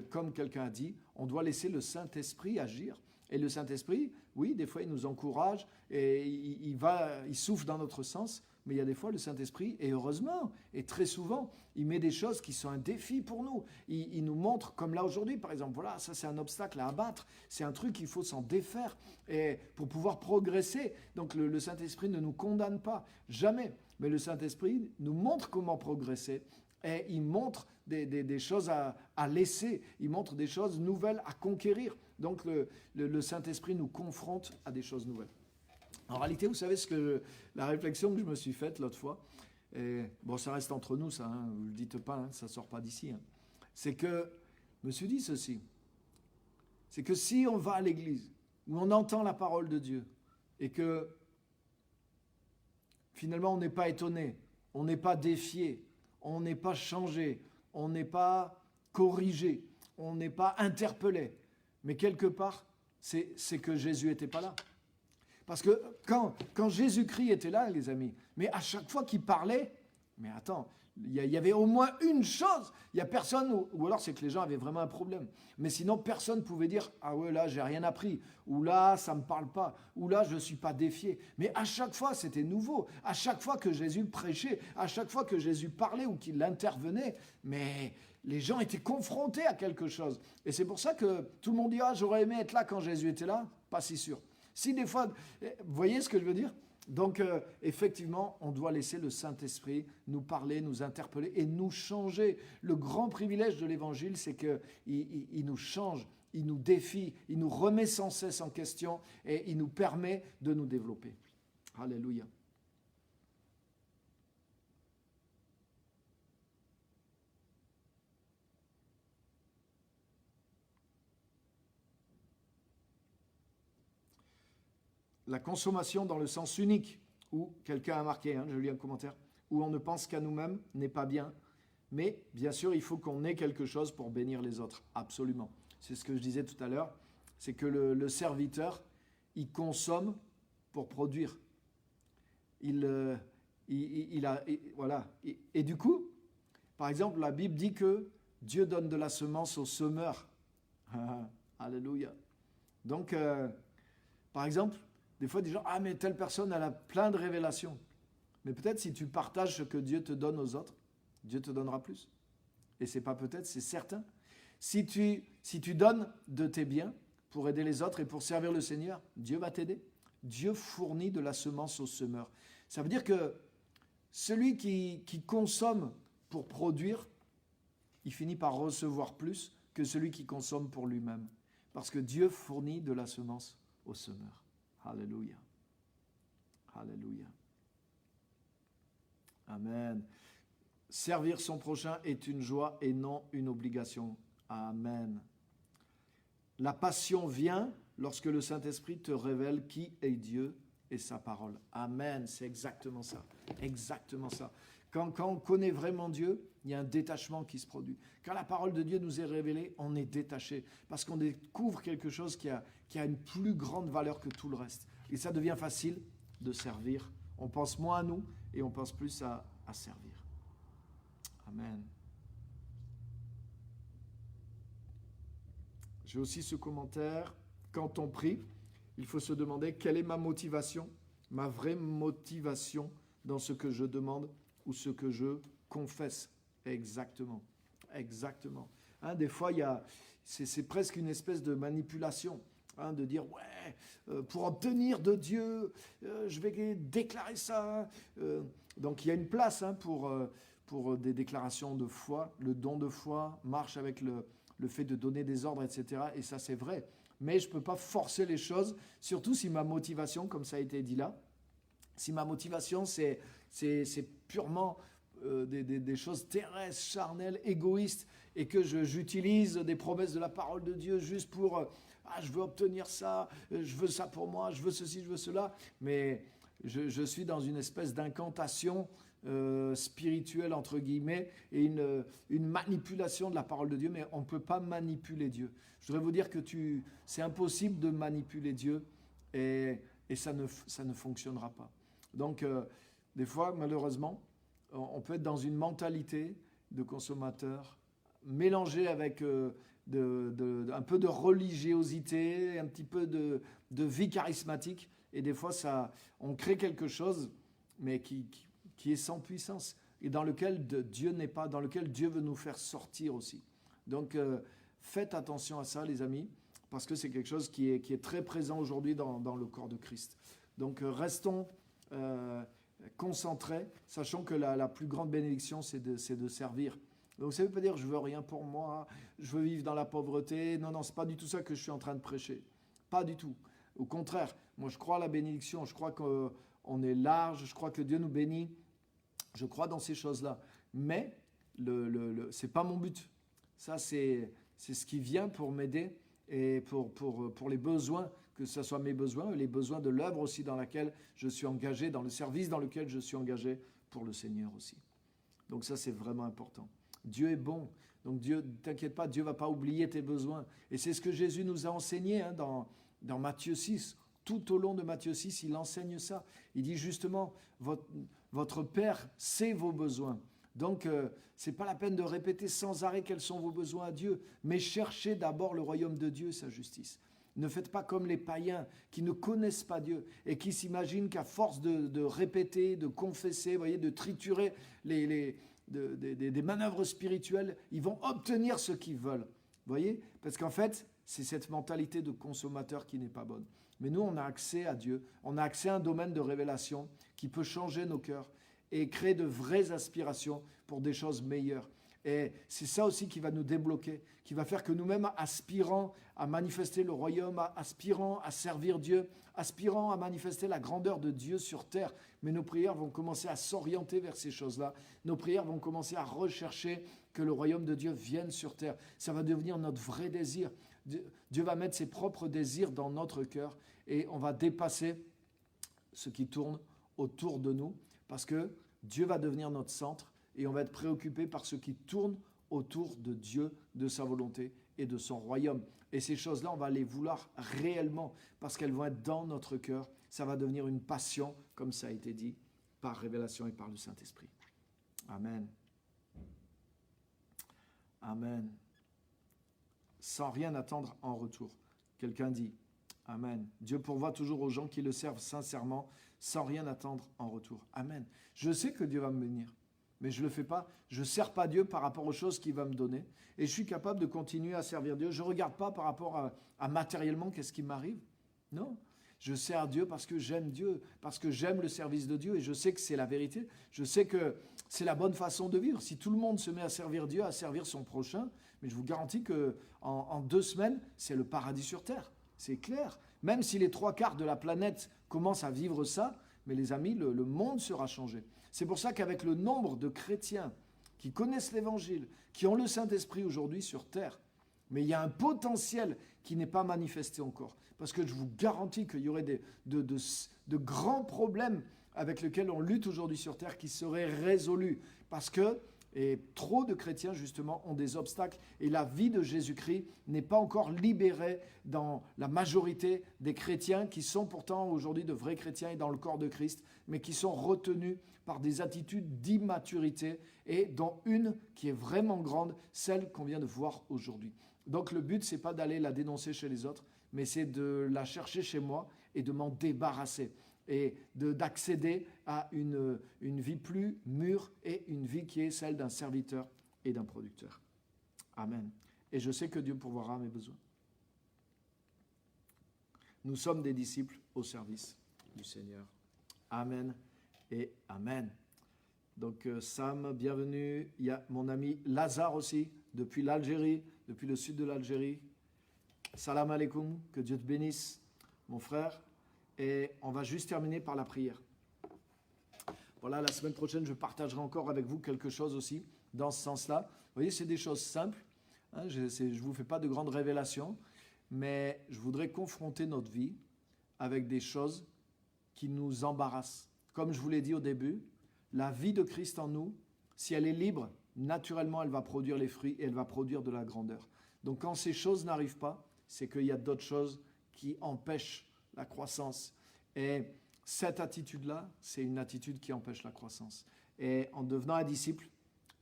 comme quelqu'un a dit, on doit laisser le Saint-Esprit agir. Et le Saint-Esprit, oui, des fois, il nous encourage et il souffle dans notre sens. Mais il y a des fois, le Saint-Esprit, et heureusement, et très souvent, il met des choses qui sont un défi pour nous. Il nous montre, comme là aujourd'hui, par exemple, voilà, ça c'est un obstacle à abattre. C'est un truc qu'il faut s'en défaire et pour pouvoir progresser. Donc le Saint-Esprit ne nous condamne pas, jamais. Mais le Saint-Esprit nous montre comment progresser. Et il montre des choses à laisser. Il montre des choses nouvelles à conquérir. Donc le Saint-Esprit nous confronte à des choses nouvelles. En réalité, vous savez la réflexion que je me suis faite l'autre fois, et bon, ça reste entre nous, ça, vous ne le dites pas, ça ne sort pas d'ici, c'est que je me suis dit ceci, c'est que si on va à l'église, où on entend la parole de Dieu, et que finalement on n'est pas étonné, on n'est pas défié, on n'est pas changé, on n'est pas corrigé, on n'est pas interpellé, mais quelque part, c'est que Jésus n'était pas là. Parce que quand Jésus-Christ était là, les amis, mais à chaque fois qu'il parlait, mais attends, il y avait au moins une chose. Il n'y a personne, ou alors c'est que les gens avaient vraiment un problème. Mais sinon, personne ne pouvait dire « Ah ouais, là, j'ai rien appris » ou « Là, ça ne me parle pas » ou « Là, je ne suis pas défié ». Mais à chaque fois, c'était nouveau. À chaque fois que Jésus prêchait, à chaque fois que Jésus parlait ou qu'il intervenait, mais les gens étaient confrontés à quelque chose. Et c'est pour ça que tout le monde dit « Ah, j'aurais aimé être là quand Jésus était là ». Pas si sûr. Si des fois, vous voyez ce que je veux dire ? Donc, effectivement, on doit laisser le Saint-Esprit nous parler, nous interpeller et nous changer. Le grand privilège de l'Évangile, c'est qu'il nous change, il nous défie, il nous remet sans cesse en question et il nous permet de nous développer. Alléluia. La consommation dans le sens unique, où quelqu'un a marqué, je lis un commentaire, où on ne pense qu'à nous-mêmes n'est pas bien. Mais bien sûr, il faut qu'on ait quelque chose pour bénir les autres. Absolument. C'est ce que je disais tout à l'heure. C'est que le serviteur, il consomme pour produire. Voilà. Et du coup, par exemple, la Bible dit que Dieu donne de la semence au semeur. Alléluia. Donc, par exemple, des fois, des gens, mais telle personne, elle a plein de révélations. Mais peut-être si tu partages ce que Dieu te donne aux autres, Dieu te donnera plus. Et c'est pas peut-être, c'est certain. Si tu donnes de tes biens pour aider les autres et pour servir le Seigneur, Dieu va t'aider. Dieu fournit de la semence au semeur. Ça veut dire que celui qui consomme pour produire, il finit par recevoir plus que celui qui consomme pour lui-même. Parce que Dieu fournit de la semence au semeur. Alléluia. Alléluia. Amen. Servir son prochain est une joie et non une obligation. Amen. La passion vient lorsque le Saint-Esprit te révèle qui est Dieu et sa parole. Amen. C'est exactement ça. Exactement ça. Quand on connaît vraiment Dieu, il y a un détachement qui se produit. Quand la parole de Dieu nous est révélée, on est détaché parce qu'on découvre quelque chose qui a une plus grande valeur que tout le reste. Et ça devient facile de servir. On pense moins à nous et on pense plus à servir. Amen. J'ai aussi ce commentaire. Quand on prie, il faut se demander quelle est ma motivation, ma vraie motivation dans ce que je demande ou ce que je confesse. Exactement. Exactement. Des fois, c'est presque une espèce de manipulation. De dire, pour obtenir de Dieu, je vais déclarer ça. Donc, il y a une place pour des déclarations de foi. Le don de foi marche avec le fait de donner des ordres, etc. Et ça, c'est vrai. Mais je ne peux pas forcer les choses, surtout si ma motivation, comme ça a été dit là, si ma motivation, c'est purement des choses terrestres, charnelles, égoïstes, et que j'utilise des promesses de la parole de Dieu juste pour... je veux obtenir ça, je veux ça pour moi, je veux ceci, je veux cela. Mais je suis dans une espèce d'incantation spirituelle, entre guillemets, et une manipulation de la parole de Dieu, mais on ne peut pas manipuler Dieu. Je voudrais vous dire que c'est impossible de manipuler Dieu, et ça ne fonctionnera pas. Donc, des fois, malheureusement, on peut être dans une mentalité de consommateur, mélangée avec... un peu de religiosité, un petit peu de vie charismatique. Et des fois, on crée quelque chose, mais qui est sans puissance, et dans lequel Dieu n'est pas, dans lequel Dieu veut nous faire sortir aussi. Donc, faites attention à ça, les amis, parce que c'est quelque chose qui est très présent aujourd'hui dans le corps de Christ. Donc, restons concentrés, sachant que la plus grande bénédiction, c'est de servir. Donc ça ne veut pas dire je veux rien pour moi, je veux vivre dans la pauvreté. Non, c'est pas du tout ça que je suis en train de prêcher. Pas du tout. Au contraire, moi je crois à la bénédiction, je crois qu'on est large, je crois que Dieu nous bénit. Je crois dans ces choses-là. Mais c'est pas mon but. Ça, c'est ce qui vient pour m'aider et pour les besoins, que ce soit mes besoins, les besoins de l'œuvre aussi dans laquelle je suis engagé, dans le service dans lequel je suis engagé pour le Seigneur aussi. Donc ça, c'est vraiment important. Dieu est bon. Donc Dieu, t'inquiète pas, Dieu ne va pas oublier tes besoins. Et c'est ce que Jésus nous a enseigné dans Matthieu 6. Tout au long de Matthieu 6, il enseigne ça. Il dit justement, votre Père sait vos besoins. Donc, ce n'est pas la peine de répéter sans arrêt quels sont vos besoins à Dieu, mais cherchez d'abord le royaume de Dieu et sa justice. Ne faites pas comme les païens qui ne connaissent pas Dieu et qui s'imaginent qu'à force de répéter, de confesser, voyez, de triturer des manœuvres spirituelles, ils vont obtenir ce qu'ils veulent. Voyez ? Parce qu'en fait, c'est cette mentalité de consommateur qui n'est pas bonne. Mais nous, on a accès à Dieu. On a accès à un domaine de révélation qui peut changer nos cœurs et créer de vraies aspirations pour des choses meilleures. Et c'est ça aussi qui va nous débloquer, qui va faire que nous-mêmes, aspirant à manifester le royaume, aspirant à servir Dieu, aspirant à manifester la grandeur de Dieu sur terre, mais nos prières vont commencer à s'orienter vers ces choses-là. Nos prières vont commencer à rechercher que le royaume de Dieu vienne sur terre. Ça va devenir notre vrai désir. Dieu va mettre ses propres désirs dans notre cœur et on va dépasser ce qui tourne autour de nous parce que Dieu va devenir notre centre et on va être préoccupé par ce qui tourne autour de Dieu, de sa volonté et de son royaume. Et ces choses-là, on va les vouloir réellement parce qu'elles vont être dans notre cœur. Ça va devenir une passion, comme ça a été dit, par révélation et par le Saint-Esprit. Amen. Amen. Sans rien attendre en retour. Quelqu'un dit Amen. Dieu pourvoit toujours aux gens qui le servent sincèrement, sans rien attendre en retour. Amen. Je sais que Dieu va me bénir, mais je ne le fais pas. Je ne sers pas Dieu par rapport aux choses qu'il va me donner. Et je suis capable de continuer à servir Dieu. Je ne regarde pas par rapport à matériellement qu'est-ce qui m'arrive. Non. Je sers Dieu parce que j'aime Dieu, parce que j'aime le service de Dieu et je sais que c'est la vérité. Je sais que c'est la bonne façon de vivre. Si tout le monde se met à servir Dieu, à servir son prochain, mais je vous garantis qu'en 2 semaines, c'est le paradis sur terre. C'est clair. Même si les 3/4 de la planète commencent à vivre ça, mais les amis, le monde sera changé. C'est pour ça qu'avec le nombre de chrétiens qui connaissent l'Évangile, qui ont le Saint-Esprit aujourd'hui sur terre, mais il y a un potentiel qui n'est pas manifesté encore. Parce que je vous garantis qu'il y aurait de grands problèmes avec lesquels on lutte aujourd'hui sur terre qui seraient résolus. Parce que trop de chrétiens, justement, ont des obstacles. Et la vie de Jésus-Christ n'est pas encore libérée dans la majorité des chrétiens qui sont pourtant aujourd'hui de vrais chrétiens et dans le corps de Christ, mais qui sont retenus par des attitudes d'immaturité et dont une qui est vraiment grande, celle qu'on vient de voir aujourd'hui. Donc le but, ce n'est pas d'aller la dénoncer chez les autres, mais c'est de la chercher chez moi et de m'en débarrasser et d'accéder à une vie plus mûre et une vie qui est celle d'un serviteur et d'un producteur. Amen. Et je sais que Dieu pourvoira à mes besoins. Nous sommes des disciples au service du Seigneur. Amen et Amen. Donc Sam, bienvenue. Il y a mon ami Lazare aussi, depuis l'Algérie, depuis le sud de l'Algérie. Salam alaikum, que Dieu te bénisse, mon frère. Et on va juste terminer par la prière. Voilà, la semaine prochaine, je partagerai encore avec vous quelque chose aussi dans ce sens-là. Vous voyez, c'est des choses simples. Hein, je ne vous fais pas de grandes révélations, mais je voudrais confronter notre vie avec des choses qui nous embarrassent. Comme je vous l'ai dit au début, la vie de Christ en nous, si elle est libre, naturellement, elle va produire les fruits et elle va produire de la grandeur. Donc quand ces choses n'arrivent pas, c'est qu'il y a d'autres choses qui empêchent la croissance. Et cette attitude-là, c'est une attitude qui empêche la croissance. Et en devenant un disciple,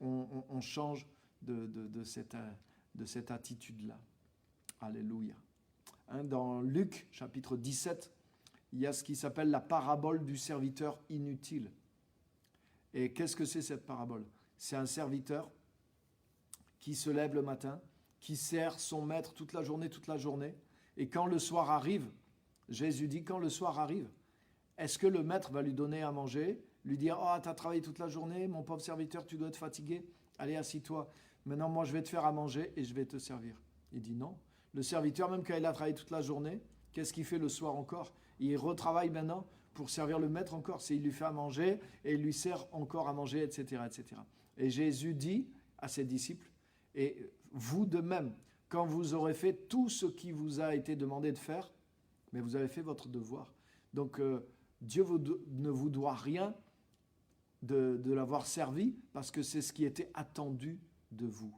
on change de cette attitude-là. Alléluia. Hein, dans Luc, chapitre 17, il y a ce qui s'appelle la parabole du serviteur inutile. Et qu'est-ce que c'est cette parabole? C'est un serviteur qui se lève le matin, qui sert son maître toute la journée, et quand le soir arrive, Jésus dit, quand le soir arrive, est-ce que le maître va lui donner à manger, lui dire « Oh, tu as travaillé toute la journée, mon pauvre serviteur, tu dois être fatigué, allez, assis-toi. Maintenant, moi, je vais te faire à manger et je vais te servir. » Il dit non. Le serviteur, même quand il a travaillé toute la journée, qu'est-ce qu'il fait le soir encore? Il retravaille maintenant pour servir le maître encore. Il lui fait à manger et il lui sert encore à manger, etc., etc. Et Jésus dit à ses disciples, et vous de même, quand vous aurez fait tout ce qui vous a été demandé de faire, mais vous avez fait votre devoir. Donc Dieu ne vous doit rien de l'avoir servi parce que c'est ce qui était attendu de vous.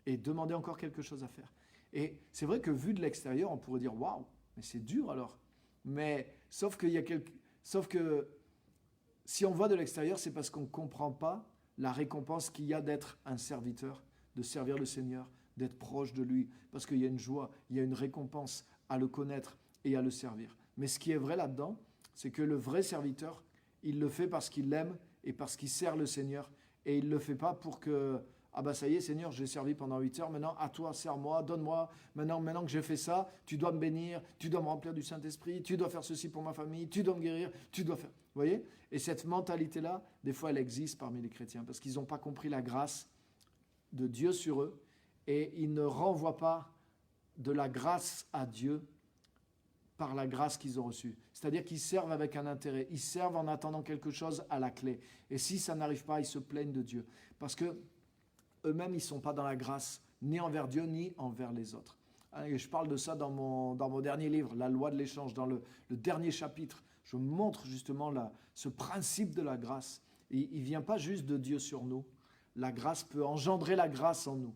Et demandez encore quelque chose à faire. Et c'est vrai que vu de l'extérieur, on pourrait dire « Waouh, mais c'est dur alors ». Mais sauf que si on voit de l'extérieur, c'est parce qu'on ne comprend pas la récompense qu'il y a d'être un serviteur, de servir le Seigneur, d'être proche de lui. Parce qu'il y a une joie, il y a une récompense à le connaître et à le servir. Mais ce qui est vrai là-dedans, c'est que le vrai serviteur, il le fait parce qu'il l'aime et parce qu'il sert le Seigneur. Et il ne le fait pas pour que Ah ben ça y est Seigneur, j'ai servi pendant 8 heures, maintenant à toi, sers-moi, donne-moi, maintenant que j'ai fait ça, tu dois me bénir, tu dois me remplir du Saint-Esprit, tu dois faire ceci pour ma famille, tu dois me guérir, tu dois faire... Vous voyez? Et cette mentalité-là, des fois elle existe parmi les chrétiens, parce qu'ils n'ont pas compris la grâce de Dieu sur eux, et ils ne renvoient pas de la grâce à Dieu par la grâce qu'ils ont reçue. C'est-à-dire qu'ils servent avec un intérêt, ils servent en attendant quelque chose à la clé. Et si ça n'arrive pas, ils se plaignent de Dieu. Parce que eux-mêmes, ils ne sont pas dans la grâce, ni envers Dieu, ni envers les autres. Et je parle de ça dans mon dernier livre, La loi de l'échange, dans le dernier chapitre. Je montre justement ce principe de la grâce. Et il ne vient pas juste de Dieu sur nous. La grâce peut engendrer la grâce en nous.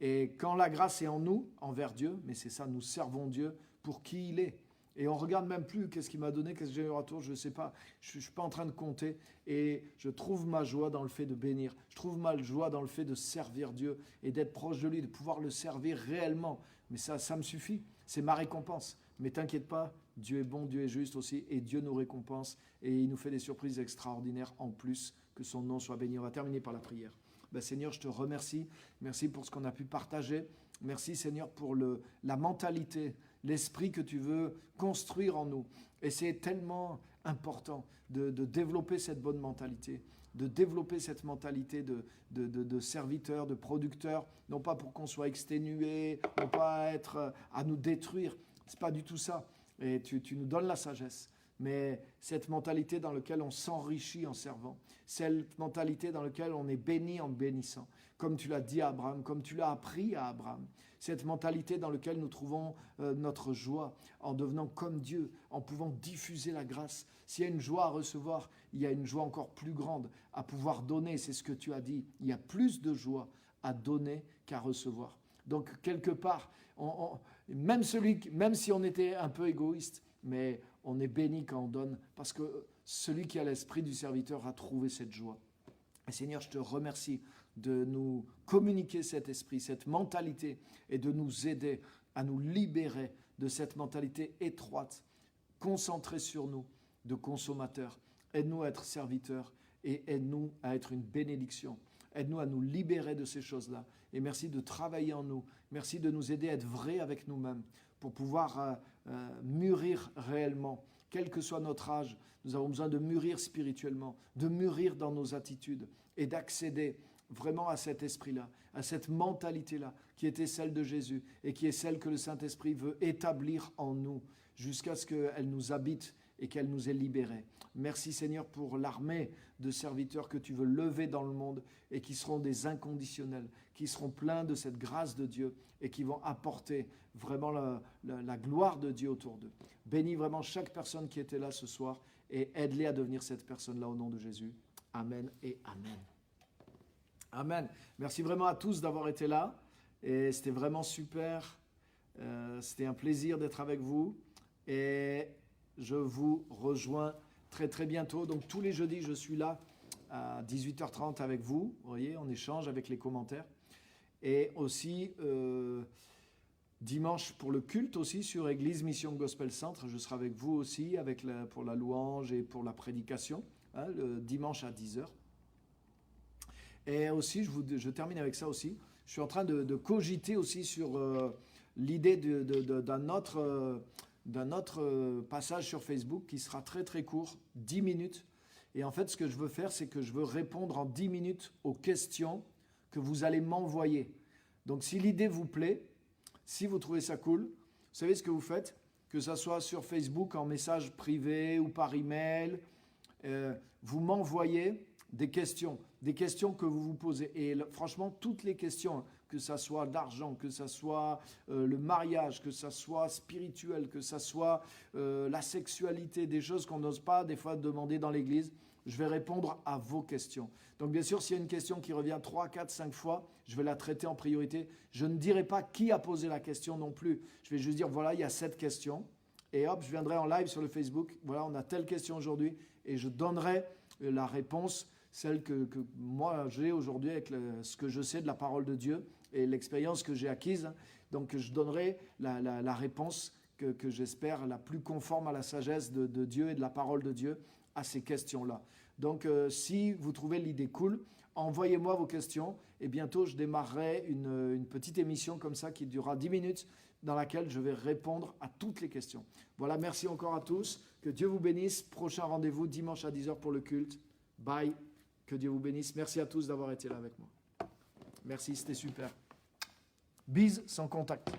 Et quand la grâce est en nous, envers Dieu, mais c'est ça, nous servons Dieu pour qui il est. Et on ne regarde même plus qu'est-ce qu'il m'a donné, qu'est-ce que j'ai eu en retour, je ne sais pas. Je ne suis pas en train de compter. Et je trouve ma joie dans le fait de bénir. Je trouve ma joie dans le fait de servir Dieu et d'être proche de lui, de pouvoir le servir réellement. Mais ça me suffit. C'est ma récompense. Mais t'inquiète pas, Dieu est bon, Dieu est juste aussi. Et Dieu nous récompense. Et il nous fait des surprises extraordinaires en plus. Que son nom soit béni. On va terminer par la prière. Seigneur, je te remercie. Merci pour ce qu'on a pu partager. Merci Seigneur pour la mentalité, l'esprit que tu veux construire en nous. Et c'est tellement important de développer cette bonne mentalité, de développer cette mentalité de serviteur, de producteur, non pas pour qu'on soit exténué, non pas être à nous détruire. C'est pas du tout ça. Et tu nous donnes la sagesse. Mais cette mentalité dans laquelle on s'enrichit en servant, cette mentalité dans laquelle on est béni en bénissant, comme tu l'as dit à Abraham, comme tu l'as appris à Abraham, cette mentalité dans laquelle nous trouvons notre joie en devenant comme Dieu, en pouvant diffuser la grâce. S'il y a une joie à recevoir, il y a une joie encore plus grande à pouvoir donner, c'est ce que tu as dit. Il y a plus de joie à donner qu'à recevoir. Donc quelque part, même si on était un peu égoïste, mais on est béni quand on donne, parce que celui qui a l'esprit du serviteur a trouvé cette joie. Et Seigneur, je te remercie de nous communiquer cet esprit, cette mentalité, et de nous aider à nous libérer de cette mentalité étroite, concentrée sur nous, de consommateurs. Aide-nous à être serviteurs et aide-nous à être une bénédiction. Aide-nous à nous libérer de ces choses-là. Et merci de travailler en nous. Merci de nous aider à être vrais avec nous-mêmes pour pouvoir mûrir réellement. Quel que soit notre âge, nous avons besoin de mûrir spirituellement, de mûrir dans nos attitudes et d'accéder vraiment à cet esprit-là, à cette mentalité-là qui était celle de Jésus et qui est celle que le Saint-Esprit veut établir en nous jusqu'à ce qu'elle nous habite et qu'elle nous ait libérés. Merci Seigneur pour l'armée de serviteurs que tu veux lever dans le monde et qui seront des inconditionnels, qui seront pleins de cette grâce de Dieu et qui vont apporter vraiment la gloire de Dieu autour d'eux. Bénis vraiment chaque personne qui était là ce soir et aide-les à devenir cette personne-là au nom de Jésus. Amen et Amen. Amen. Merci vraiment à tous d'avoir été là et c'était vraiment super. C'était un plaisir d'être avec vous et je vous rejoins très très bientôt. Donc tous les jeudis, je suis là à 18h30 avec vous. Vous voyez, on échange avec les commentaires. Et aussi dimanche pour le culte aussi sur Église Mission Gospel Centre. Je serai avec vous aussi pour la louange et pour la prédication, le dimanche à 10h. Et aussi, je termine avec ça aussi. Je suis en train de cogiter aussi sur l'idée d'un autre passage sur Facebook qui sera très très court, 10 minutes. Et en fait, ce que je veux faire, c'est que je veux répondre en 10 minutes aux questions que vous allez m'envoyer. Donc si l'idée vous plaît, si vous trouvez ça cool, vous savez ce que vous faites, que ça soit sur Facebook en message privé ou par email, vous m'envoyez des questions que vous vous posez. Et franchement, toutes les questions, que ça soit d'argent, que ça soit le mariage, que ça soit spirituel, que ça soit la sexualité, des choses qu'on n'ose pas des fois demander dans l'église, je vais répondre à vos questions. Donc bien sûr, s'il y a une question qui revient 3, 4, 5 fois, je vais la traiter en priorité. Je ne dirai pas qui a posé la question non plus. Je vais juste dire, voilà, il y a cette question. Et hop, je viendrai en live sur le Facebook. Voilà, on a telle question aujourd'hui. Et je donnerai la réponse, celle que moi j'ai aujourd'hui avec ce que je sais de la parole de Dieu et l'expérience que j'ai acquise. Donc je donnerai la réponse que j'espère la plus conforme à la sagesse de Dieu et de la parole de Dieu à ces questions-là. Donc, si vous trouvez l'idée cool, envoyez-moi vos questions et bientôt je démarrerai une petite émission comme ça qui durera 10 minutes dans laquelle je vais répondre à toutes les questions. Voilà, merci encore à tous. Que Dieu vous bénisse. Prochain rendez-vous dimanche à 10h pour le culte. Bye. Que Dieu vous bénisse. Merci à tous d'avoir été là avec moi. Merci, c'était super. Bise sans contact.